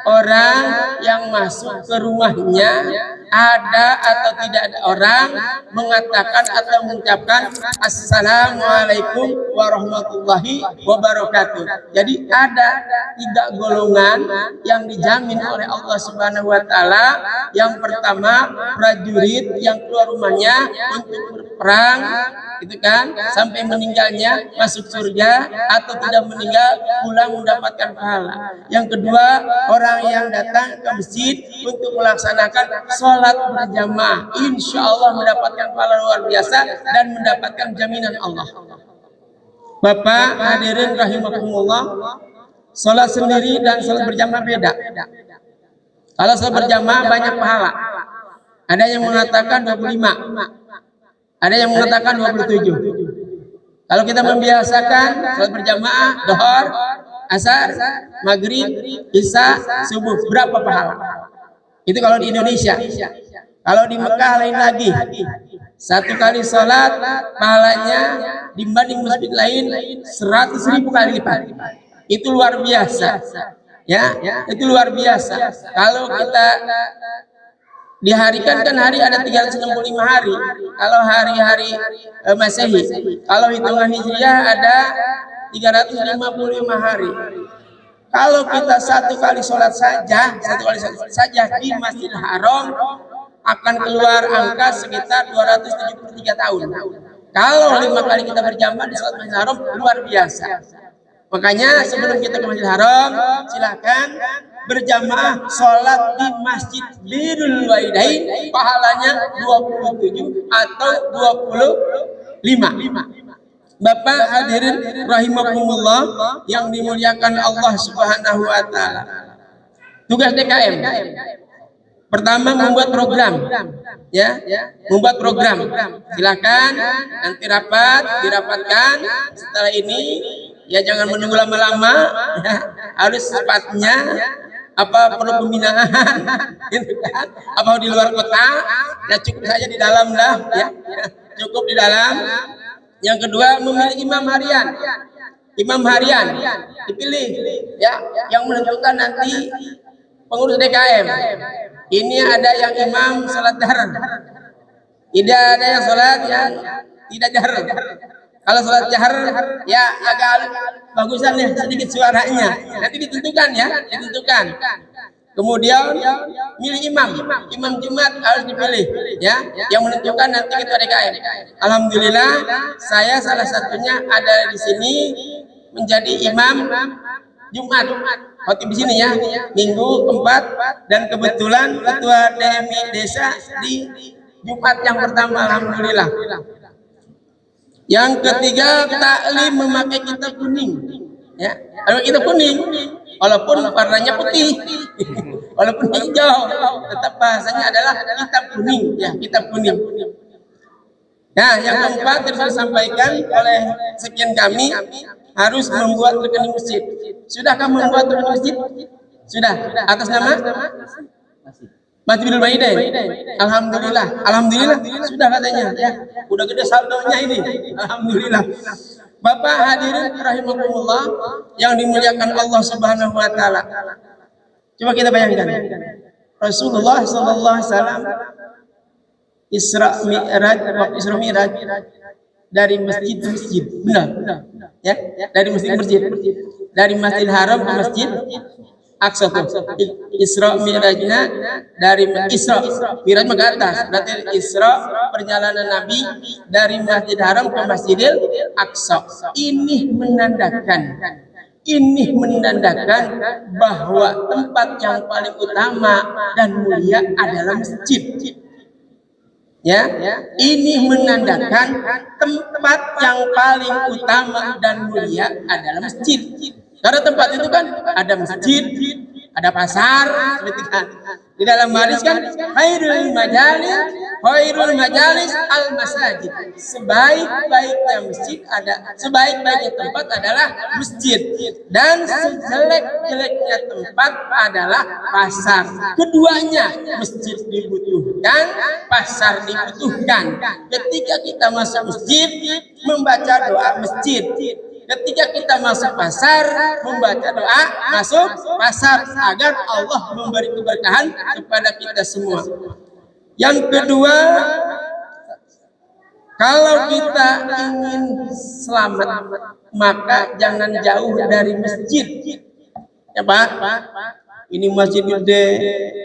orang yang masuk ke rumahnya ada atau tidak ada orang mengatakan atau mengucapkan Assalamualaikum warahmatullahi wabarakatuh. Jadi ada 3 golongan yang dijamin oleh Allah Subhanahu wa taala. Yang pertama, prajurit yang keluar rumahnya untuk berperang, itu kan, sampai meninggalnya masuk surga atau tidak meninggal pulang mendapatkan pahala. Yang kedua, orang yang datang ke masjid untuk melaksanakan sholat berjamaah, insya Allah mendapatkan pahala luar biasa dan mendapatkan jaminan Allah. Bapak hadirin rahimakumullah, sholat sendiri dan sholat berjamaah beda. Kalau sholat berjamaah banyak pahala. Ada yang mengatakan 25, ada yang mengatakan 27. Kalau kita membiasakan sholat berjamaah, Dhuhr, Asar, Maghrib, Isya, Subuh, berapa pahala? Itu kalau di Indonesia. Kalau di Mekah lain lagi. 1 kali sholat pahalanya dibanding masjid lain 100.000 kali lipat. Itu luar biasa. Ya, itu luar biasa. Kalau kita diharikan kan hari ada 365 hari. Kalau hari-hari Masehi, kalau hitungan Hijriah ada 355 hari. Kalau kita 1 kali sholat saja, 1 kali sholat saja di Masjidil Haram akan keluar angka sekitar 273 tahun. Kalau 5 kali kita berjamaah di sholat Masjidil Haram, luar biasa. Makanya sebelum kita ke Masjidil Haram, silakan berjamaah sholat di Masjid Birrul Walidain, pahalanya 27 atau 25. Bapak hadirin rahimakumullah yang dimuliakan Allah Subhanahu wa taala. Tugas DKM Pertama, membuat program, ya, membuat program. Silakan nanti dirapatkan. Setelah ini, ya jangan menunggu lama-lama, ya, harus cepatnya. Apa perlu pembinaan, gitu kan? Apa di luar kota? Ya cukup saja di dalam lah, ya, cukup di dalam. Yang kedua, memilih imam harian. Imam harian dipilih, ya, yang menentukan nanti pengurus DKM. Ini ada yang imam salat jahar, tidak ada yang salat yang tidak jahar. Kalau salat jahar, ya agak bagusan ya sedikit suaranya. Nanti ditentukan, ya, ditentukan. Kemudian milih imam Jumat harus dipilih, ya, yang menentukan nanti ketua DKM. Alhamdulillah, saya salah satunya ada di sini menjadi imam Jumat. Khotib di sini, ya, minggu keempat, dan kebetulan ketua DMI desa di Jumat yang pertama. Alhamdulillah. Yang ketiga, taklim memakai kitab kuning, ya. Kalau kitab kuning, walaupun warnanya putih, walaupun hijau, tetap bahasanya adalah kitab kuning, ya, kitab kuning. Nah, yang keempat yang saya sampaikan oleh sekian kami, harus membuat rekening masjid. Sudahkah membuat rekening masjid? Sudah. Atas nama Masjidil Maidain. Alhamdulillah sudah katanya, ya. Udah gede saldonya ini. Alhamdulillah. Bapak hadirin rahimakumullah yang dimuliakan Allah Subhanahu wa taala. Coba kita bayangkan. Rasulullah sallallahu alaihi wasallam Isra Mi'raj dari masjid ke masjid. Benar. Ya, dari masjid ke masjid. Dari Masjidil Haram ke Masjid Aqsa. Isra Mi'rajnya dari Isra Mi'raj ke atas. Berarti Isra perjalanan Nabi dari Masjidil Haram ke Masjidil Aqsa. Ini menandakan bahwa tempat yang paling utama dan mulia adalah masjid. Ya, ini menandakan tempat yang paling utama dan mulia adalah masjid. Karena tempat itu kan ada masjid, ada pasar, seperti kan. Di dalam hadis kan, khairul majalis al masajid. Sebaik-baiknya masjid sebaik-baiknya tempat adalah masjid, dan sejelek-jeleknya tempat adalah pasar. Keduanya, masjid dibutuhkan, pasar dibutuhkan. Ketika kita masuk masjid, membaca doa masjid. Ketika kita masuk pasar, membaca doa masuk pasar, agar Allah memberi keberkahan kepada kita semua. Yang kedua, kalau kita ingin selamat, maka jangan jauh dari masjid. Ya Pak, ini masjid gede,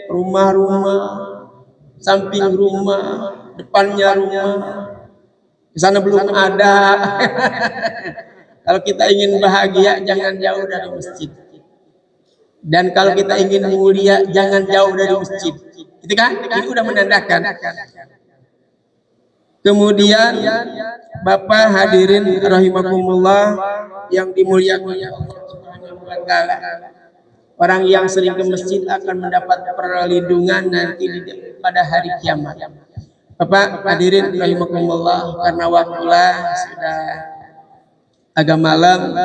rumah-rumah, samping rumah, depannya rumah, di sana belum ada. Kalau kita ingin bahagia, jangan jauh dari masjid. Dan kalau kita ingin mulia, jangan jauh dari masjid. Itu kan? Ini udah menandakan. Kemudian, Bapak hadirin rahimakumullah yang dimuliakan Allah Subhanahu wa taala. Orang yang sering ke masjid akan mendapat perlindungan nanti pada hari kiamat. Bapak hadirin rahimakumullah, karena waktulah sudah agak malam,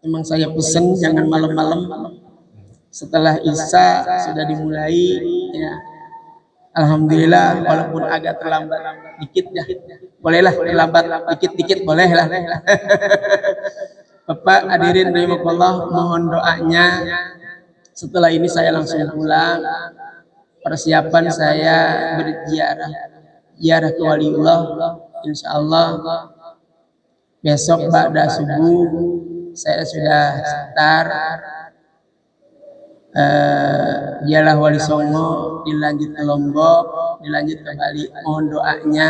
memang saya pesan jangan malam-malam. Setelah Isya sudah dimulai, ya. Alhamdulillah, walaupun agak terlambat dikit, ya. Bolehlah terlambat dikit-dikit, bolehlah. Bapak hadirin rahimakumullah, mohon doanya. Setelah ini saya langsung pulang. Persiapan saya berziarah ke waliullah, insyaallah. Besok pada subuh saya sudah sekitar Jalah Wali Songo, dilanjut ke Lombok, dilanjut ke Bali. Mohon doanya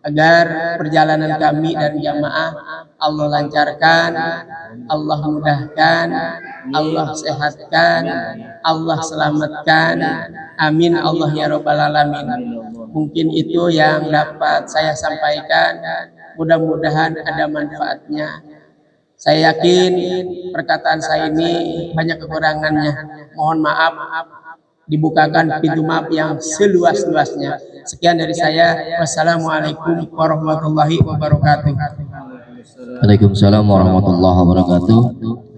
agar perjalanan kami dan jamaah Allah lancarkan, Allah mudahkan, Allah sehatkan, Allah selamatkan. Amin Allah ya Rabbal Alamin. Mungkin itu yang dapat saya sampaikan. Mudah-mudahan ada manfaatnya. Saya yakin perkataan saya ini banyak kekurangannya. Mohon maaf. dibukakan pintu maaf yang seluas-luasnya. Sekian dari saya. Wassalamualaikum warahmatullahi wabarakatuh. Waalaikumsalam warahmatullahi wabarakatuh.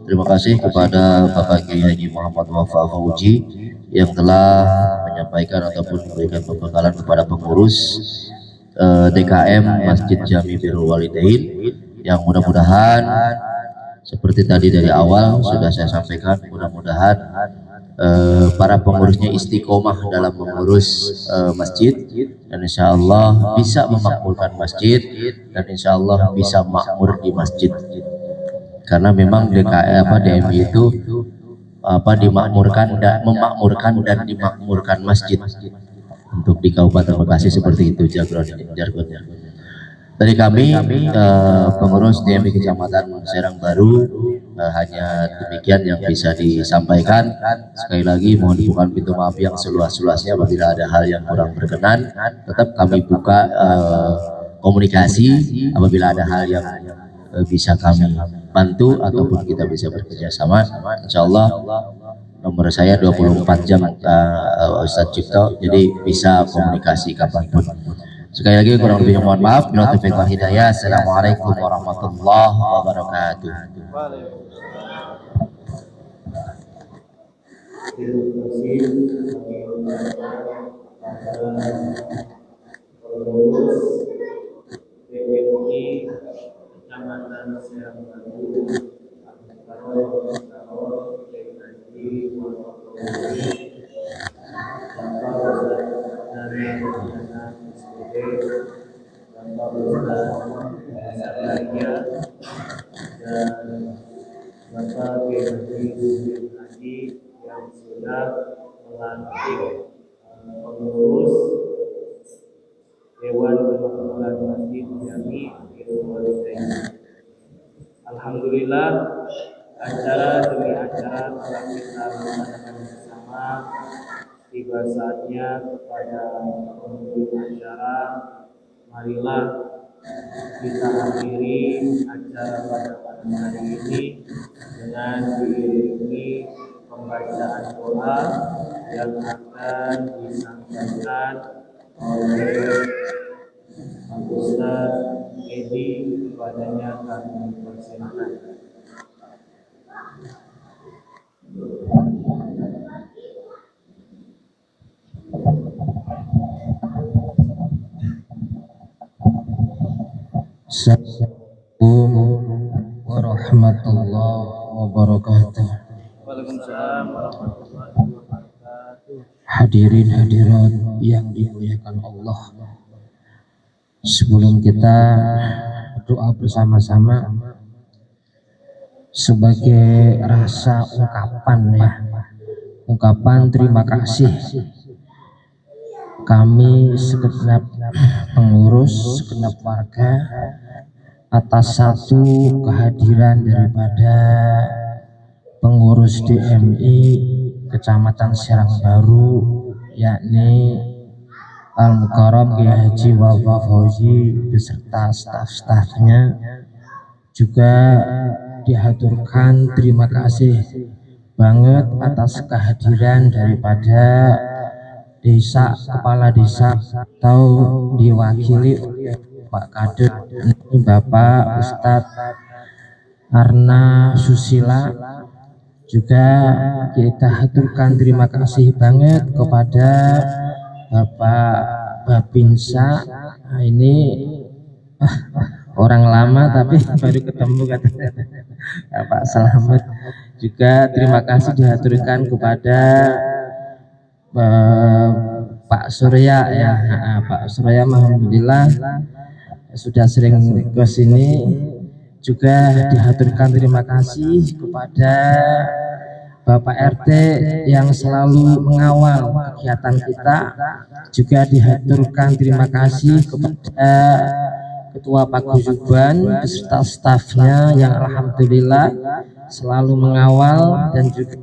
Terima kasih kepada Bapak Kiai Haji Muhammad Wafa Fauji yang telah menyampaikan ataupun memberikan pembekalan kepada pengurus DKM Masjid Jami Birrul Walidain, yang mudah-mudahan seperti tadi dari awal sudah saya sampaikan, mudah-mudahan para pengurusnya istiqomah dalam mengurus masjid, dan insya Allah bisa memakmurkan masjid, dan insya Allah bisa makmur di masjid. Karena memang DMI itu memakmurkan dan dimakmurkan masjid. Untuk di Kabupaten Bekasi seperti itu jargonnya. Dari kami pengurus DMI Kecamatan Serang Baru, hanya demikian yang bisa disampaikan. Sekali lagi mohon dibuka pintu maaf yang seluas-luasnya apabila ada hal yang kurang berkenan. Tetap kami buka komunikasi apabila ada hal yang bisa kami bantu ataupun kita bisa bekerja sama. Insya Allah nomor saya 24 jam Ustadz Cipto, jadi bisa komunikasi kapanpun. Sekali lagi kurang lebihnya mohon maaf. Bila taufiq wal hidayah. Assalamualaikum warahmatullahi wabarakatuh. Kecamatan Serang Baru, dan Bapak Haji yang sudah melantik pengurus Dewan Kemakmuran Masjid Jami Birrul Walidain. Alhamdulillah, acara demi acara telah kita laksanakan bersama. Tiba saatnya kepada penghulu acara, marilah kita akhiri acara pada pagi hari ini dengan diiringi pembacaan doa yang akan disampaikan oleh Ustaz Edi. Kepadanya kami persilakan. Assalamualaikum warahmatullahi wabarakatuh. Waalaikumsalam warahmatullahi wabarakatuh. Hadirin hadirat yang dimuliakan Allah, sebelum kita doa bersama-sama sebagai rasa ungkapan terima kasih kami segenap pengurus, segenap warga atas satu kehadiran daripada pengurus DMI Kecamatan Serang Baru, yakni Al-Mukarram Kiai Haji Wafa Fauzi beserta staf-stafnya. Juga dihaturkan terima kasih banget atas kehadiran daripada kepala desa atau diwakili oleh Pak Kader Bapak Ustadz Arna Susila. Juga kita haturkan terima kasih banget kepada Bapak Babinsa. Nah, ini orang lama tapi baru ketemu katanya Pak Selamat. Juga terima kasih dihaturkan kepada Pak Surya ya. Pak Surya alhamdulillah sudah sering ke sini. Juga dihaturkan terima kasih kepada Bapak RT yang selalu mengawal kegiatan kita. Juga dihaturkan terima kasih kepada Ketua Paguyuban beserta stafnya yang alhamdulillah selalu mengawal dan juga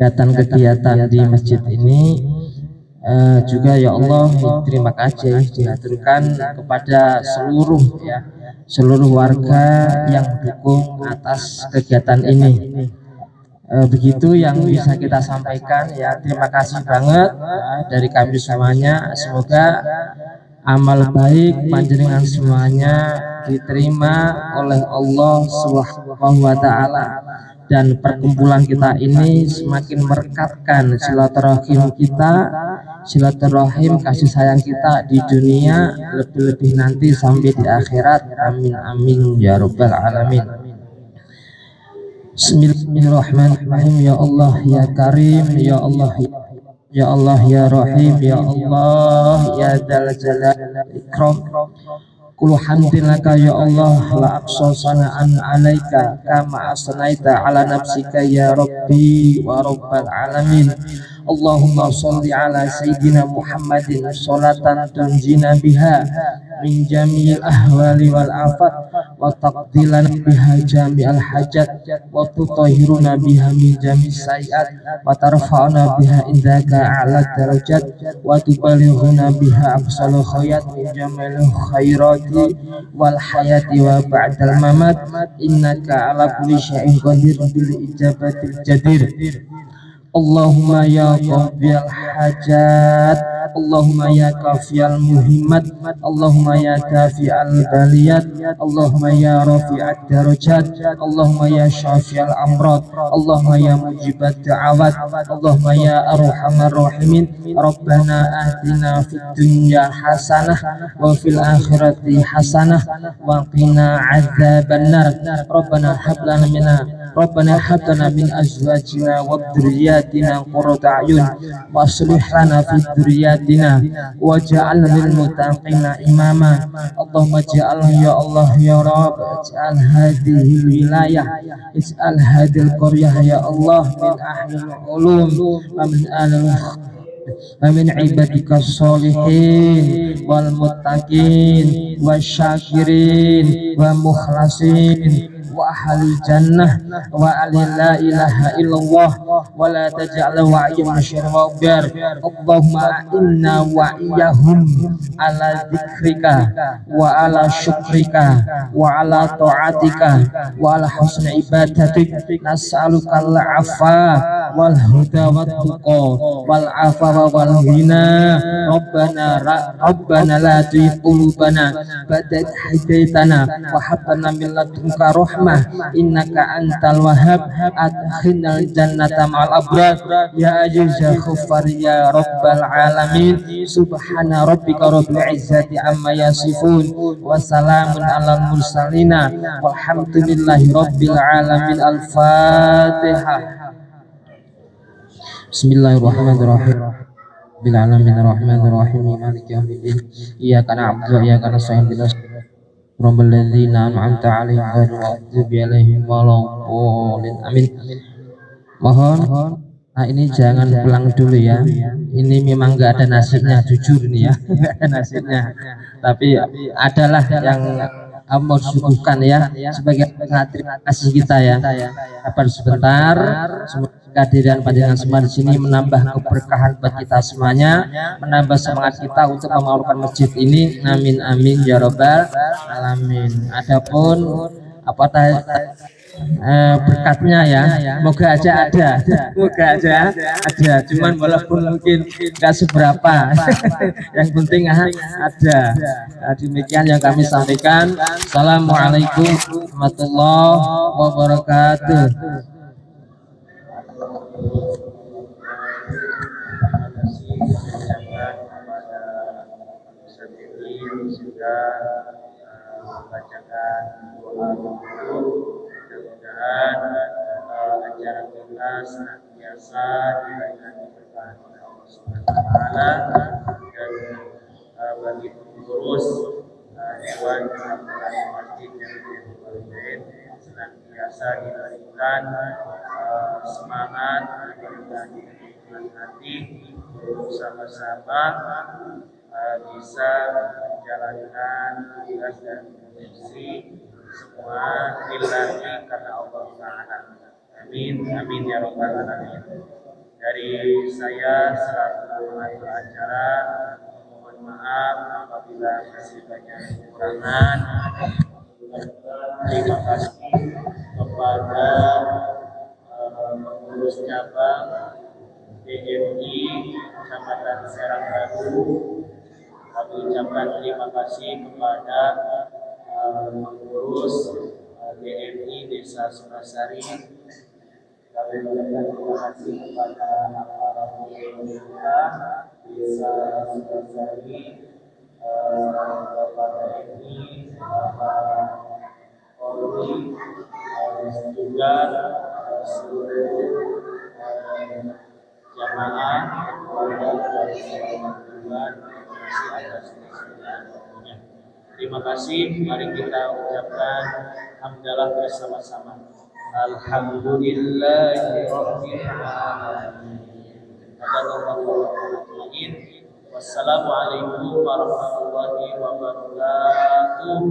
kegiatan-kegiatan di masjid ini. Juga ya Allah terima kasih dihaturkan kepada seluruh warga yang mendukung atas kegiatan ini. Begitu yang bisa kita sampaikan ya. Terima kasih banget dari kami semuanya. Semoga amal baik panjenengan semuanya diterima oleh Allah Subhanahu wa taala, dan perkumpulan kita ini semakin merekatkan silaturahim kita, silaturahim kasih sayang kita di dunia, lebih-lebih nanti sampai di akhirat. Amin amin ya rabbal alamin. Bismillahirrahmanirrahim. Ya Allah ya Karim, ya Allah ya Allah ya Rahim, ya Allah ya Dzal Jalal wal Ikram. Kulu hamdin laka ya Allah, la aqsa sana'an alaika kama asnaita ala nafsika ya Rabbi wa Rabbal alamin. Allahumma salli ala Sayyidina Muhammadin salatan tunjina biha min jami'il ahwali wal afat wa taqdilan biha jami'al hajat wa tutahhiruna biha min jami'is sayiat wa tarfa'una biha indaka a'la darajat wa tubalighuna biha aqsal khayat min jami'il khairati wal hayati wa ba'dal mamat innaka ala kulli syai'in qadir bil ijabatil jadir. Allahumma ya qadhiyal hajat, Allahumma ya kafiyal muhimmat, Allahumma ya dafi'al baliyat, Allahumma ya rafi'ad darajat, Allahumma ya syafi'al amrad, Allahumma ya mujibat da'awat, Allahumma ya arhamar rahimin. Rabbana atina fid dunya hasanah wa fil akhirati hasanah wa qina adzabannar. Rabbana hab lana min azwajina wa dhurriyyatina qurrata a'yun waslih lana fi dhurriyyatina waj'alna lil muttaqina imama. Allahumma ja'alna ya Allah ya Rabb, ij'al hadhihi wilayah, ij'al hadhil qaryah ya Allah min ahlil ulum wa min wa min ibadika sholihin wal muttaqin wasyakirin wa mukhlasin wa ahli jannah wa ali la ilaha illallah wa la taj'al wa'iyyan syirwabar. Allahumma inna wa iyyahum ala dzikrika wa ala syukrika wa ala ta'atika wa ala husni ibadatik. Nas'aluka al-'afwa wal huda wat tuqa wal afawa wal ghina. Rabbana la tuzigh qulubana ba'da idh hadaytana wa hab lana min ladunka rahmah innaka antal wahhab. Adkhilnal jannata ma'al abrar ya aziz ya ghaffar ya rabbal alamin. Subhana rabbika rabbil izzati amma yasifun wa salamun alal mursalina walhamdulillahi rabbil alamin. Al-Fatihah. Bismillahirrahmanirrahim. Bil alamin arrahmanir rahim maliki yaumiddin. Iyyaka na'budu wa iyyaka nasta'in ihdinas siratal ladzina an'amta 'alaihim ghairil maghdubi 'alaihim waladdallin. Amin. Mohon, nah ini jangan pulang dulu ya. Ini memang nggak ada nasibnya, jujur ini ya, nggak ada nasibnya. Tapi adalah yang mau disuguhkan ya sebagai terima kasih kita ya. Sabar sebentar. Semoga kehadiran panjenengan semua di sini menambah keberkahan buat kita semuanya, menambah semangat kita untuk memaulikan masjid ini. Amin amin ya rabbal alamin. Adapun berkatnya ya, moga aja ada, cuman walaupun mungkin nggak seberapa yang penting ada. Demikian yang kami sampaikan. Assalamualaikum warahmatullahi wabarakatuh. Sudah membacakan doa dulu. Mudah-mudahan acara kita senantiasa diberikan berkah Allah Subhanahu wa taala, dan bagi pengurus dewan masjid yang senantiasa diberikan semangat, diberikan hati untuk sama-sama bisa menjalankan tugas dan fungsi semua lillahi karena Allah Ta'ala. Amin amin ya rabbal alamin. Dari saya selaku pengatur acara mohon maaf apabila masih banyak kekurangan. Terima kasih kepada pengurus cabang DMI Kecamatan Serang Baru. Kami ucapkan terima kasih kepada pengurus DMI Desa Sukasari. Kami ucapkan terima kasih kepada aparat pemerintah Desa Sukasari, Bapak TNI, Bapak Polri, juga seluruh jamaah dari Tuhan. Terima kasih. Mari kita ucapkan hamdalah bersama-sama. Alhamdulillahirabbil alamin. Wassalamualaikum warahmatullahi wabarakatuh.